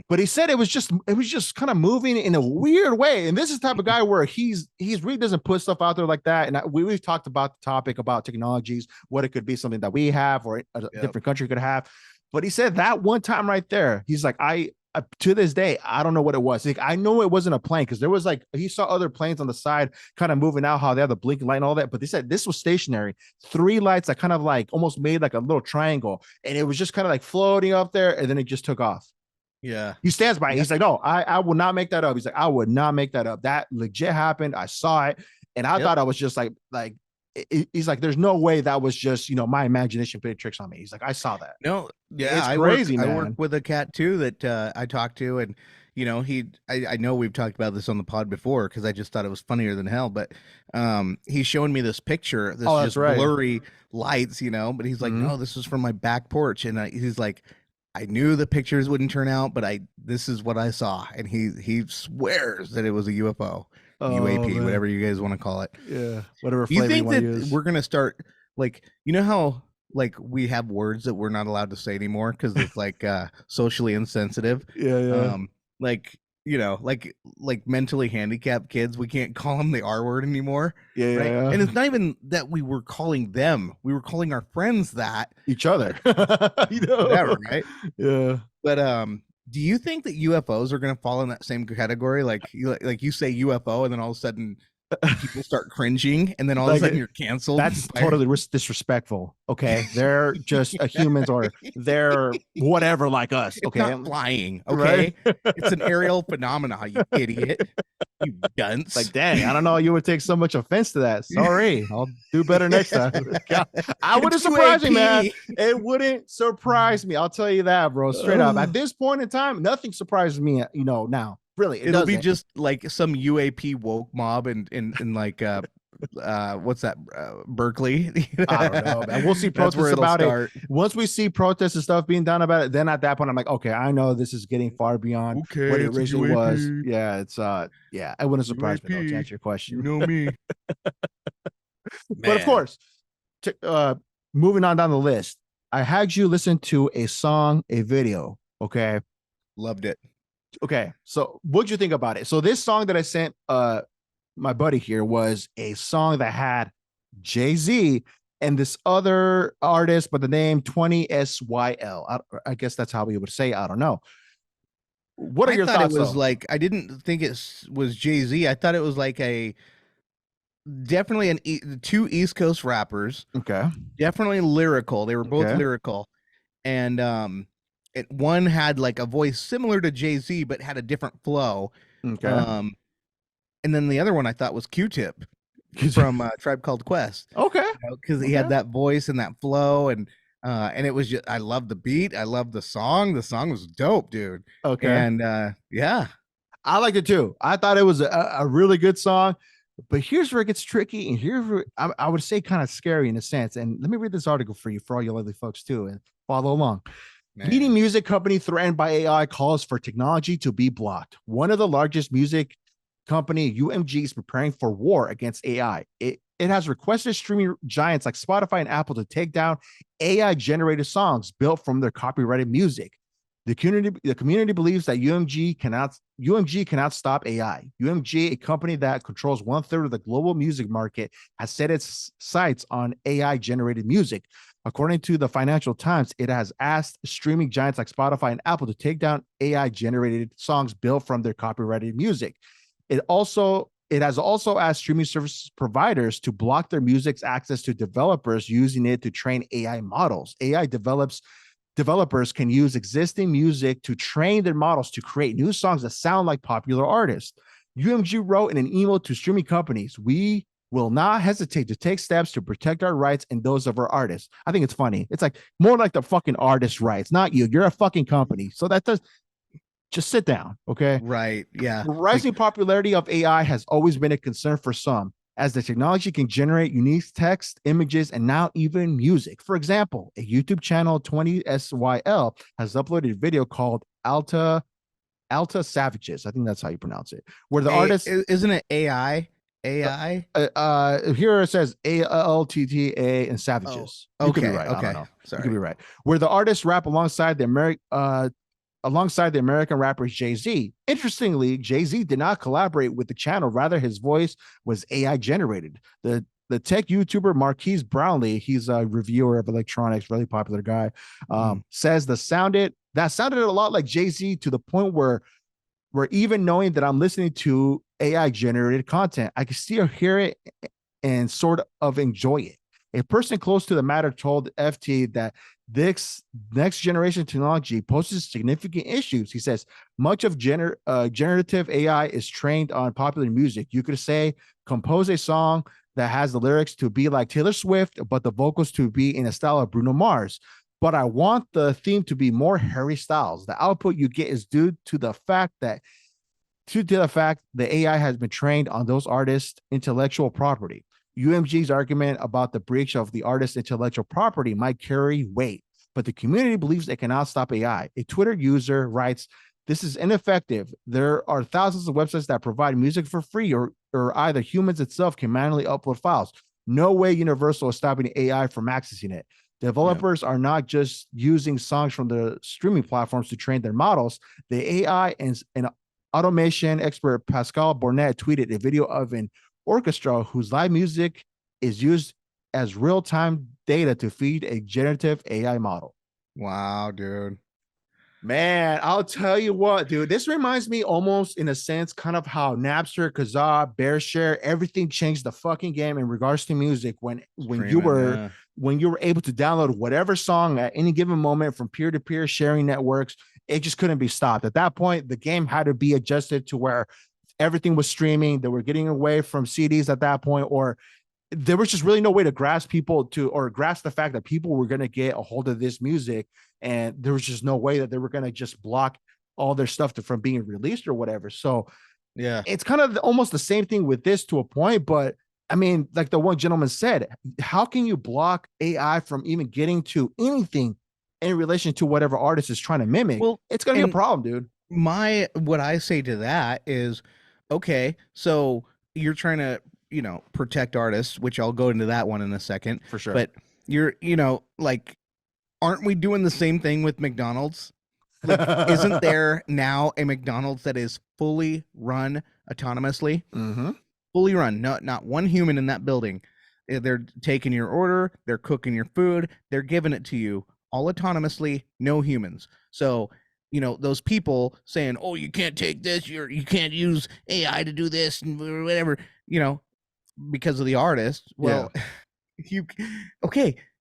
But he said it was just kind of moving in a weird way. And this is the type of guy where he's really doesn't put stuff out there like that. And we've talked about the topic about technologies, what it could be, something that we have or a different country could have. But he said that one time right there, he's like, to this day, I don't know what it was. Like, I know it wasn't a plane because there was like, he saw other planes on the side kind of moving out, how they have the blinking light and all that. But they said this was stationary, three lights that kind of like almost made like a little triangle. And it was just kind of like floating up there. And then it just took off. Yeah. He stands by it. He's like, no, I will not make that up. He's like, I would not make that up. That legit happened. I saw it. And I thought I was just like, he's like, there's no way that was just, my imagination played tricks on me. He's like, I saw that. No, yeah, it's crazy, man. I work with a cat too that I talked to, and I know we've talked about this on the pod before because I just thought it was funnier than hell. But he's showing me this picture, this just blurry lights, but he's like, no, this is from my back porch, and he's like, I knew the pictures wouldn't turn out, but this is what I saw, and he swears that it was a UFO. UAP, man. Whatever you guys want to call it. Yeah, whatever flavor you want to use. We're gonna start, like, how like we have words that we're not allowed to say anymore because it's like socially insensitive. Yeah. Like, like mentally handicapped kids, we can't call them the R word anymore. Yeah, right? Yeah. And it's not even that we were calling them; we were calling our friends that each other. Whatever, right? Yeah. But do you think that UFOs are going to fall in that same category? Like you say UFO, and then all of a sudden people start cringing, and then all of a sudden you're canceled. That's totally disrespectful. Okay, they're just humans, or they're whatever like us. Okay, it's not flying. Okay, right? It's an aerial phenomena. You idiot. You dunce. Like, dang, I don't know. You would take so much offense to that. Sorry, I'll do better next time. I wouldn't surprise me, man. It wouldn't surprise me. I'll tell you that, bro. Straight up. At this point in time, nothing surprises me. Now, really, it'll be just like some UAP woke mob and like what's that, Berkeley? I don't know, man. We'll see protests about it. Once we see protests and stuff being done about it, then at that point I'm like, okay, I know this is getting far beyond what it originally was. Yeah, it's yeah, it wouldn't surprise me though, to answer your question. You know me. But of course, moving on down the list, I had you listen to a song, a video. Okay, loved it. Okay, so what'd you think about it? So this song that I sent my buddy here was a song that had Jay-Z and this other artist by the name 20SYL. I guess that's how we would say. I don't know. What are your thoughts? It was like, I didn't think it was Jay-Z. I thought it was like definitely two East Coast rappers. Okay. Definitely lyrical. They were both lyrical. And one had like a voice similar to Jay-Z, but had a different flow. Okay. And then the other one I thought was Q-Tip from Tribe Called Quest. Okay. Because he had that voice and that flow, and it was just, I loved the beat. I loved the song. The song was dope, dude. Okay. And yeah, I liked it too. I thought it was a really good song. But here's where it gets tricky, and here's where I would say kind of scary in a sense. And let me read this article for you, for all you lovely folks too, and follow along. Leading music company threatened by AI calls for technology to be blocked. One of the largest music company, UMG, is preparing for war against AI. It has requested streaming giants like Spotify and Apple to take down AI generated songs built from their copyrighted music. The community believes that UMG cannot stop AI. UMG, a company that controls 1/3 of the global music market, has set its sights on AI generated music. According to the Financial Times, it has asked streaming giants like Spotify and Apple to take down AI generated songs built from their copyrighted music. It has also asked streaming service providers to block their music's access to developers using it to train AI models. AI developers can use existing music to train their models to create new songs that sound like popular artists. UMG wrote in an email to streaming companies, "We will not hesitate to take steps to protect our rights and those of our artists. I think it's funny. It's like more like the fucking artist rights, not you. You're a fucking company. So that does just sit down. Okay. Right. Yeah. The rising popularity of AI has always been a concern for some, as the technology can generate unique text, images, and now even music. For example, a YouTube channel 20SYL has uploaded a video called Alta Savages. I think that's how you pronounce it. Where the artist isn't it AI? AI? Here it says ALTTA and Savages. Oh, okay. You could be right. Okay. I don't know. Sorry. You could be right. Where the artists rap alongside the American rapper Jay-Z. Interestingly, Jay-Z did not collaborate with the channel. Rather, his voice was AI generated. The tech YouTuber Marquise Brownlee, he's a reviewer of electronics, really popular guy, says that sounded a lot like Jay-Z, to the point where even knowing that I'm listening to AI generated content, I can still hear it and sort of enjoy it. A person close to the matter told FT that this next generation technology poses significant issues. He says much of generative AI is trained on popular music. You could say compose a song that has the lyrics to be like Taylor Swift, but the vocals to be in a style of Bruno Mars. But I want the theme to be more Harry Styles. The output you get is due to the fact that the AI has been trained on those artists' intellectual property. UMG's argument about the breach of the artist's intellectual property might carry weight, but the community believes it cannot stop AI. A Twitter user writes, "This is ineffective. There are thousands of websites that provide music for free, or either humans itself can manually upload files. No way Universal is stopping AI from accessing it. Developers are not just using songs from the streaming platforms to train their models. The AI and automation expert Pascal Bornet tweeted a video of an orchestra whose live music is used as real-time data to feed a generative AI model." Wow, dude. Man, I'll tell you what, dude. This reminds me almost, in a sense, kind of how Napster, Kazaa, BearShare, everything changed the fucking game in regards to music when you were able to download whatever song at any given moment from peer-to-peer sharing networks. It just couldn't be stopped. At that point, the game had to be adjusted to where everything was streaming. They were getting away from CDs at that point, or there was just really no way to grasp the fact that people were going to get a hold of this music, and there was just no way that they were going to just block all their stuff from being released or whatever. So yeah, it's kind of almost the same thing with this to a point, but I mean, like the one gentleman said, how can you block AI from even getting to anything in relation to whatever artist is trying to mimic? Well, it's going to be a problem, dude. What I say to that is, okay, so you're trying to, protect artists, which I'll go into that one in a second. For sure. But you're, like, aren't we doing the same thing with McDonald's? Like, isn't there now a McDonald's that is fully run autonomously? Mm-hmm. Fully run, not one human in that building. They're taking your order, they're cooking your food, they're giving it to you all autonomously, no humans. So, those people saying, "Oh, you can't take this, you can't use AI to do this," and whatever, because of the artist. Well, yeah.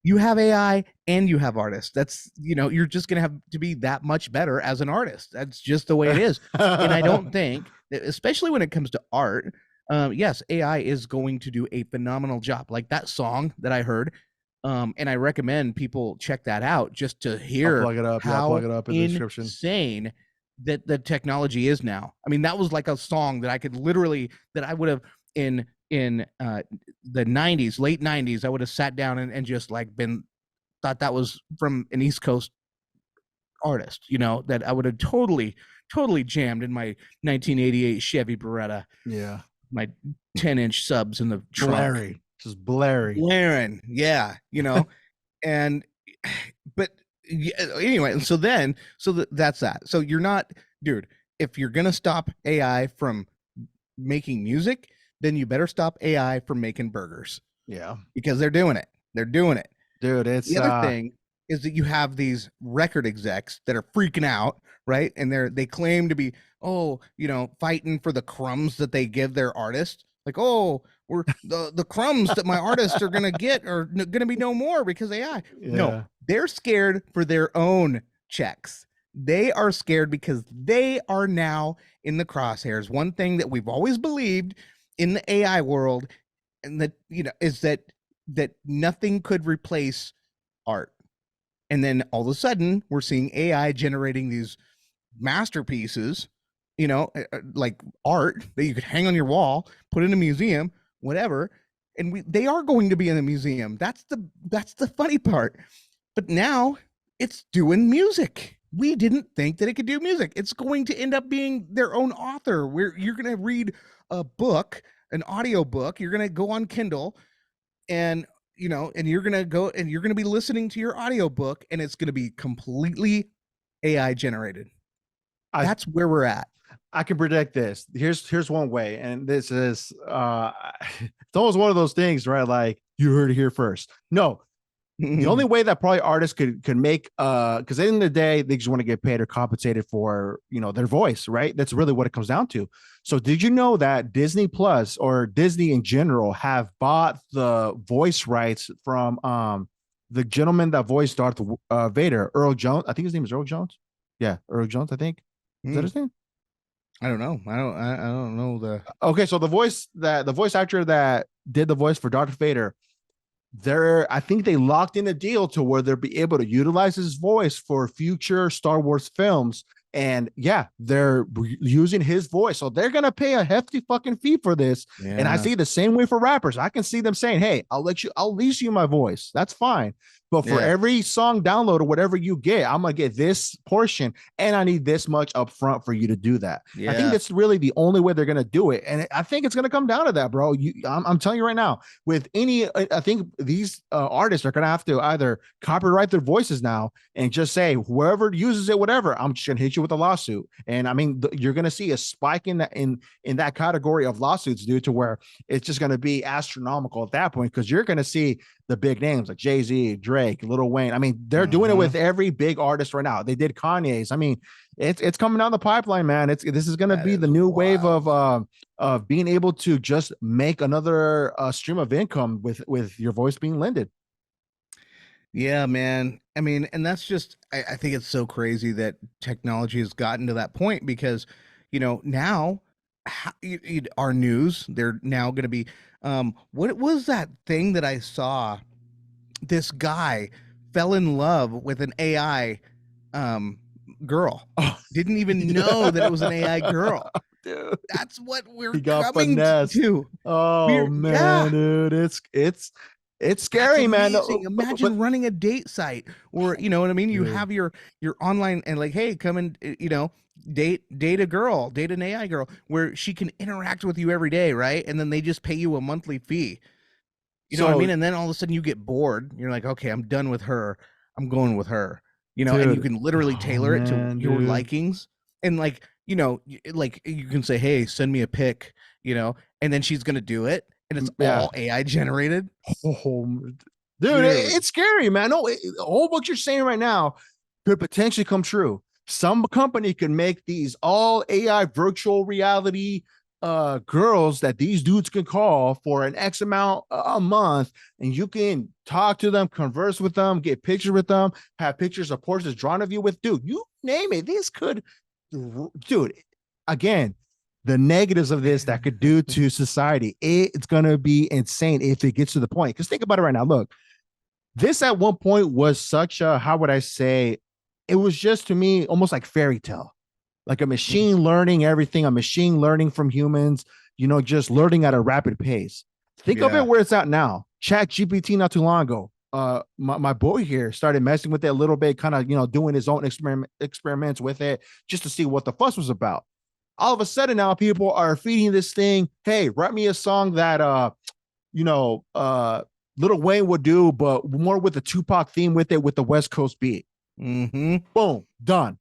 You have AI and you have artists. That's, you're just going to have to be that much better as an artist. That's just the way it is. And I don't think, especially when it comes to art, yes, AI is going to do a phenomenal job. Like that song that I heard, and I recommend people check that out just to hear plug it up. how plug it up in the description. Insane that the technology is now. I mean, that was like a song that I would have in the 90s, late 90s, I would have sat down and just like thought that was from an East Coast artist, that I would have totally jammed in my 1988 Chevy Beretta. Yeah. My 10-inch subs in the trunk. Blaring. Yeah. And, but anyway, that's that. So you're not, dude, if you're going to stop AI from making music, then you better stop AI from making burgers. Yeah. Because they're doing it. Dude, it's the other thing is that you have these record execs that are freaking out, right? And they claim to be, fighting for the crumbs that they give their artists. Like, we're the crumbs that my artists are gonna get are gonna be no more because AI. Yeah. No, they're scared for their own checks. They are scared because they are now in the crosshairs. One thing that we've always believed in the AI world and that, is that nothing could replace art. And then all of a sudden we're seeing AI generating these masterpieces, like art that you could hang on your wall, put in a museum, whatever. And they are going to be in a museum. That's the funny part. But now it's doing music. We didn't think that it could do music. It's going to end up being their own author, where you're going to read a book, an audio book. You're going to go on Kindle, and and you're going to go and you're going to be listening to your audio book, and it's going to be completely AI generated. That's where we're at. I can predict this. Here's one way, and this is it's always one of those things, right? Like, you heard it here first. No, the only way that probably artists could make, because at the end of the day, they just want to get paid or compensated for, their voice, right? That's really what it comes down to. So did you know that Disney Plus, or Disney in general, have bought the voice rights from the gentleman that voiced Darth Vader, Earl Jones? I think his name is Earl Jones. Yeah, Earl Jones, I think. Is that his name? I don't know. I don't know the. Okay, so the voice actor that did the voice for Darth Vader, I think they locked in a deal to where they'll be able to utilize his voice for future Star Wars films. And yeah, they're using his voice. So they're going to pay a hefty fucking fee for this. Yeah. And I see the same way for rappers. I can see them saying, hey, I'll lease you my voice. That's fine. But for every song download or whatever you get, I'm going to get this portion, and I need this much up front for you to do that. Yeah. I think that's really the only way they're going to do it. And I think it's going to come down to that, bro. I'm telling you right now, I think these artists are going to have to either copyright their voices now and just say, whoever uses it, whatever, I'm just going to hit you with a lawsuit. And I mean, you're going to see a spike in that category of lawsuits due to where it's just going to be astronomical at that point, because you're going to see the big names like Jay-Z, Drake, Lil Wayne. I mean, they're doing it with every big artist right now. They did Kanye's. I mean, it's coming down the pipeline, man. This is going to be the new wave of being able to just make another stream of income with your voice being lended. Yeah, man. I mean, and that's just, I think it's so crazy that technology has gotten to that point, because, now our news, they're now going to be, what was that thing that I saw? This guy fell in love with an AI girl. Didn't even know that it was an AI girl. Dude, that's what we're coming to. Oh man, dude, it's scary, man. Imagine running a date site, or you know what I mean. You have your online, and like, hey, come and date a girl, date an AI girl, where she can interact with you every day, right? And then they just pay you a monthly fee. You know what I mean? And then all of a sudden you get bored. You're like, okay, I'm done with her. I'm going with her. And you can literally tailor it to your likings. And like, like you can say, hey, send me a pic, and then she's gonna do it, and it's all AI generated. Oh, dude, it's scary, man. No, all what you're saying right now could potentially come true. Some company can make these all AI virtual reality girls that these dudes can call for an X amount a month, and you can talk to them, converse with them, get pictures with them, have pictures of portraits drawn of you with, dude, you name it. This could, dude, again, the negatives of this that could do to society, it's gonna be insane if it gets to the point. Because think about it right now. Look, this at one point was such a, how would I say, it was just, to me, almost like fairy tale, like a machine learning everything, a machine learning from humans, just learning at a rapid pace. Think of it where it's at now. Chat GPT not too long ago. My boy here started messing with it a little bit, kind of, doing his own experiments with it just to see what the fuss was about. All of a sudden now people are feeding this thing, hey, write me a song that, Lil Wayne would do, but more with the Tupac theme with it, with the West Coast beat. Boom, done.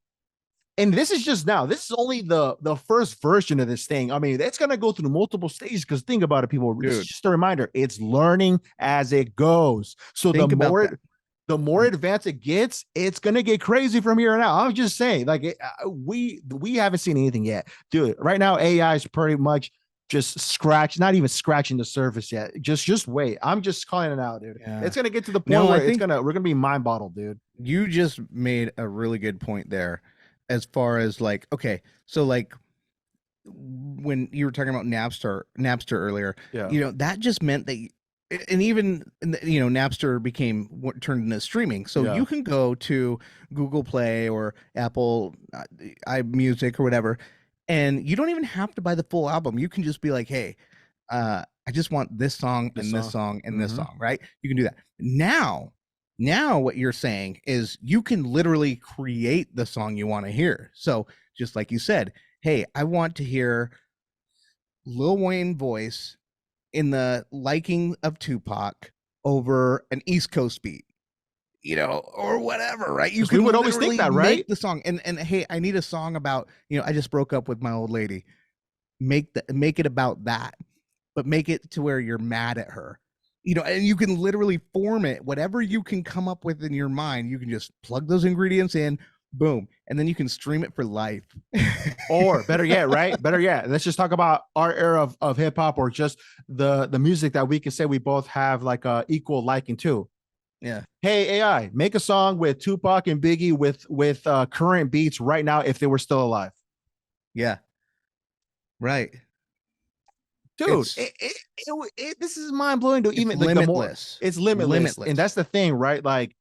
And this is just now. This is only the first version of this thing. I mean, it's gonna go through multiple stages, because think about it, people. It's just a reminder. It's learning as it goes. So the more advanced it gets, it's gonna get crazy from here on out. I'm just saying, like, we haven't seen anything yet, dude. Right now, AI is pretty much just not even scratching the surface yet. Just wait. I'm just calling it out, dude. It's gonna get to the point where we're gonna be mind bottled, dude. You just made a really good point there, as far as like, okay, so like when you were talking about Napster earlier, Yeah. that just meant that, and even Napster became what turned into streaming. So Yeah. you can go to Google Play or Apple iMusic or whatever, and you don't even have to buy the full album. You can just be like, hey, I just want this song and this song and this song, right? You can do that. Now what you're saying is you can literally create the song you want to hear. So just like you said, hey, I want to hear Lil Wayne voice in the liking of Tupac over an East Coast beat, or whatever, right? You can we would always think that, right? Make the song, and hey, I need a song about, I just broke up with my old lady. Make it about that, but make it to where you're mad at her, and you can literally form it, whatever you can come up with in your mind. You can just plug those ingredients in, boom, and then you can stream it for life. Or better yet, right? Better yet, let's just talk about our era of hip hop, or just the music that we can say we both have like a equal liking to. Yeah. Hey, AI, make a song with Tupac and Biggie with current beats right now if they were still alive. Yeah. Right. Dude, this is mind blowing to even like limitless. It's limitless. And that's the thing, right? Like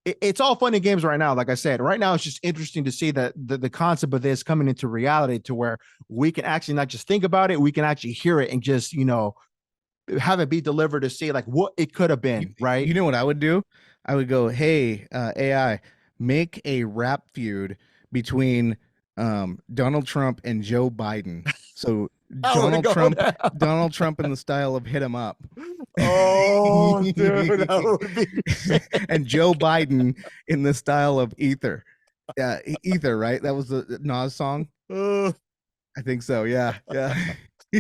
it's all fun and games right now. Like I said, right now it's just interesting to see that the concept of this coming into reality, to where we can actually not just think about it, we can actually hear it and just have it be delivered to see like what it could have been, right? You know what I would do? I would go, hey, AI, make a rap feud between Donald Trump and Joe Biden. So Donald Trump in the style of Hit 'Em Up. Oh, dude, that would be and Joe Biden in the style of Ether. Ether, right? That was the Nas song. I think so. Yeah.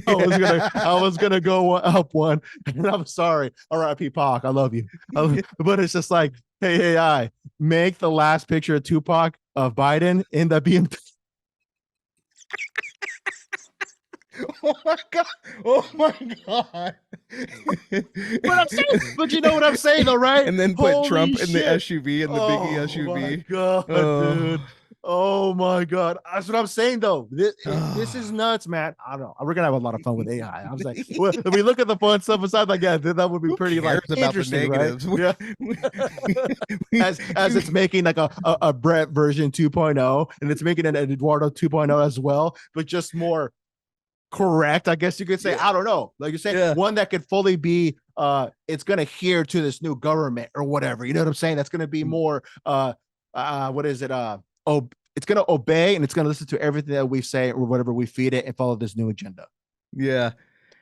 I was gonna go up one, and I'm sorry. R.I.P. Pac, I love you. But it's just like, hey, AI, make the last picture of Tupac of Biden in the BMW. Oh my god! Oh my god! But you know what I'm saying, though, right? And then put Trump in the SUV and the Biggie SUV. Oh my god, dude! Oh my god, that's what I'm saying, though. This is nuts, man. I don't know. We're gonna have a lot of fun with AI. I was like, well, if we look at the fun stuff aside, like, yeah, that would be pretty like interesting, right? Yeah. as it's making like a Brett version 2.0, and it's making an Eduardo 2.0 as well, but just more correct, I guess you could say. I don't know, like you said, one that could fully be it's gonna adhere to this new government or whatever, you know what I'm saying? That's gonna be more what is it, it's gonna obey, and it's gonna listen to everything that we say or whatever we feed it, and follow this new agenda. Yeah.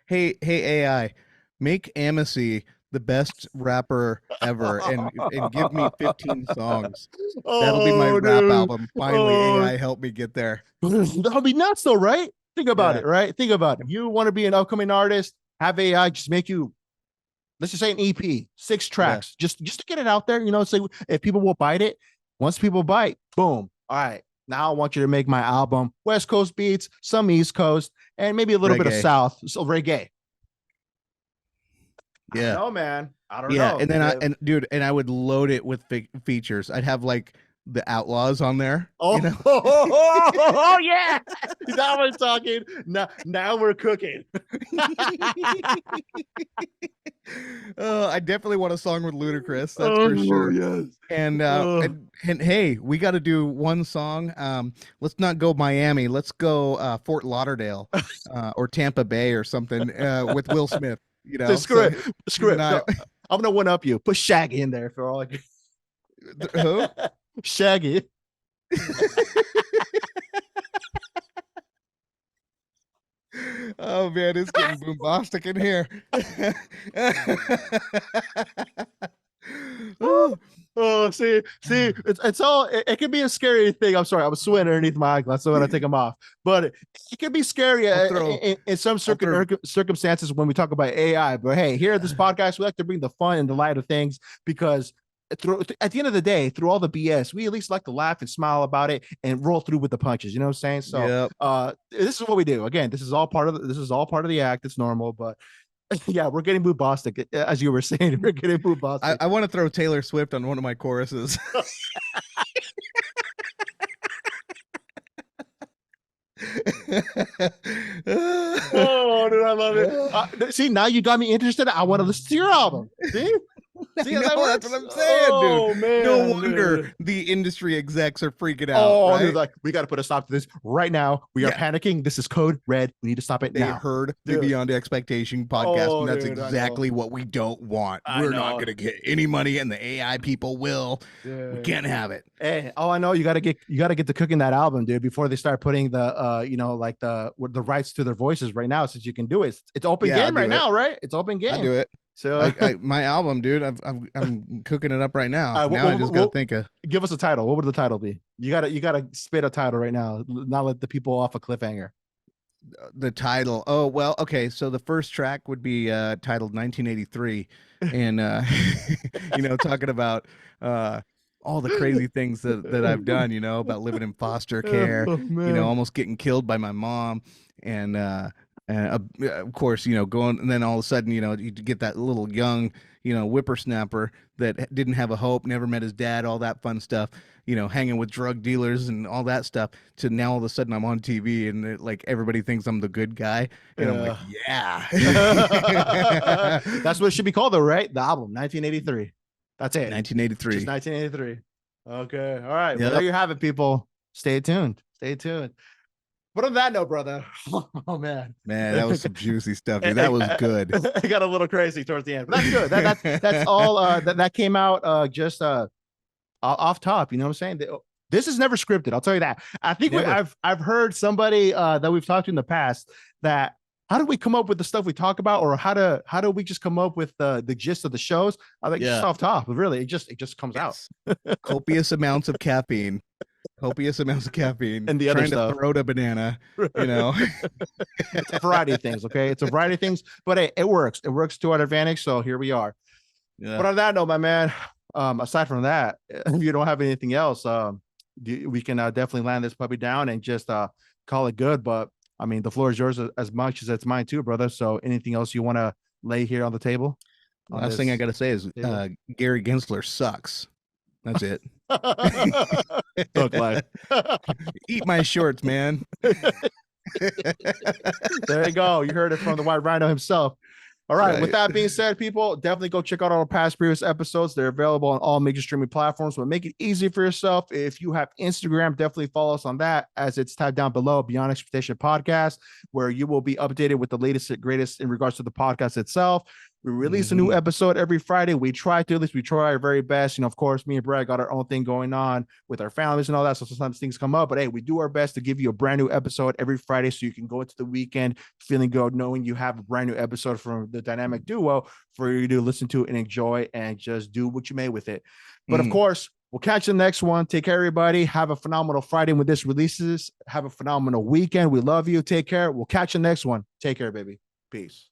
Hey AI, make Amacy the best rapper ever, and give me 15 songs. That'll be my rap album. Finally, AI help me get there. That'll be nuts, though, right? Think about it, right? Think about it. If you want to be an upcoming artist, have AI just make you, let's just say, an EP, 6 tracks, just to get it out there. So if people will bite it, once people bite, boom. All right, now I want you to make my album West Coast beats, some East Coast, and maybe a little bit of South, so reggae. Yeah. I don't know, man. I don't know. And then I would load it with features. I'd have like the Outlaws on there. Oh, yeah. Now we're talking. Now we're cooking. I definitely want a song with Ludacris. That's for sure. Yes. And hey, we got to do one song. Let's not go Miami. Let's go Fort Lauderdale or Tampa Bay or something with Will Smith. Screw it. No, I'm gonna one up you. Put Shaggy in there for all. Who? Shaggy. Oh man, it's getting boombastic in here. See, it's all. It can be a scary thing. I'm sorry, I was sweating underneath my eyeglass, so when I take them off. But it can be scary in some circumstances when we talk about AI. But hey, here at this podcast, we like to bring the fun and the light of things, because at the end of the day, through all the BS, we at least like to laugh and smile about it and roll through with the punches. You know what I'm saying? So, this is what we do. Again, this is all part of the act. It's normal, but yeah, we're getting Boombastic, as you were saying. We're getting Boombastic. I want to throw Taylor Swift on one of my choruses. Oh, dude, I love it. See, now you got me interested. I want to listen to your album. See? See how that's what I'm saying, dude. Oh, man. No wonder the industry execs are freaking out. Oh, right? They're like, we got to put a stop to this right now. We are panicking. This is code red. We need to stop it now. They heard the Beyond Expectation podcast, and that's exactly what we don't want. We're not going to get any money, and the AI people will. Dude. We can't have it. Hey, I know you got to get to cooking that album, dude, before they start putting the like the rights to their voices right now, since you can do it. It's open game right now, right? It's open game. I do it. So my album, dude, I'm cooking it up right now. I just gotta think of. Give us a title. What would the title be? You gotta spit a title right now. Not let the people off a cliffhanger. The title. Oh well, okay. So the first track would be titled 1983, and talking about all the crazy things that I've done. About living in foster care. Almost getting killed by my mom, and of course, going, and then all of a sudden, you get that little young, whippersnapper that didn't have a hope, never met his dad, all that fun stuff, hanging with drug dealers and all that stuff, to now all of a sudden I'm on TV and like everybody thinks I'm the good guy. And I'm like, yeah. That's what it should be called though, right? The album, 1983. That's it. 1983. Just 1983. Okay. All right. Well, there you have it, people. Stay tuned. But on that note, brother, oh man, that was some juicy stuff, dude. That was good. It got a little crazy towards the end, but that's good. That's all. That came out just off top. You know what I'm saying? This is never scripted. I'll tell you that. I think I've heard somebody that we've talked to in the past that how do we come up with the stuff we talk about, or how do we just come up with the gist of the shows? I think just off top. Really, it just comes out. Copious amounts of caffeine. And the other stuff. To throw a banana, It's a variety of things. Okay, it's a variety of things, but hey, it works to our advantage, so here we are. But on that note, my man, aside from that, if you don't have anything else, we can definitely land this puppy down and just call it good. But I mean, the floor is yours as much as it's mine too, brother. So anything else you want to lay here on the table? Last thing I gotta say is Gary Gensler sucks. That's it. Thug life. Eat my shorts, man. There you go. You heard it from the White Rhino himself. All right. With that being said, people, definitely go check out our previous episodes. They're available on all major streaming platforms. But make it easy for yourself. If you have Instagram, definitely follow us on that, as it's tagged down below, Beyond Expectation Podcast, where you will be updated with the latest and greatest in regards to the podcast itself. We release a new episode every Friday. We try to, at least we try our very best. Of course, me and Brad got our own thing going on with our families and all that. So sometimes things come up, but hey, we do our best to give you a brand new episode every Friday, so you can go into the weekend feeling good, knowing you have a brand new episode from the dynamic duo for you to listen to and enjoy, and just do what you may with it. But of course, we'll catch you next one. Take care, everybody. Have a phenomenal Friday when this releases. Have a phenomenal weekend. We love you. Take care. We'll catch you next one. Take care, baby. Peace.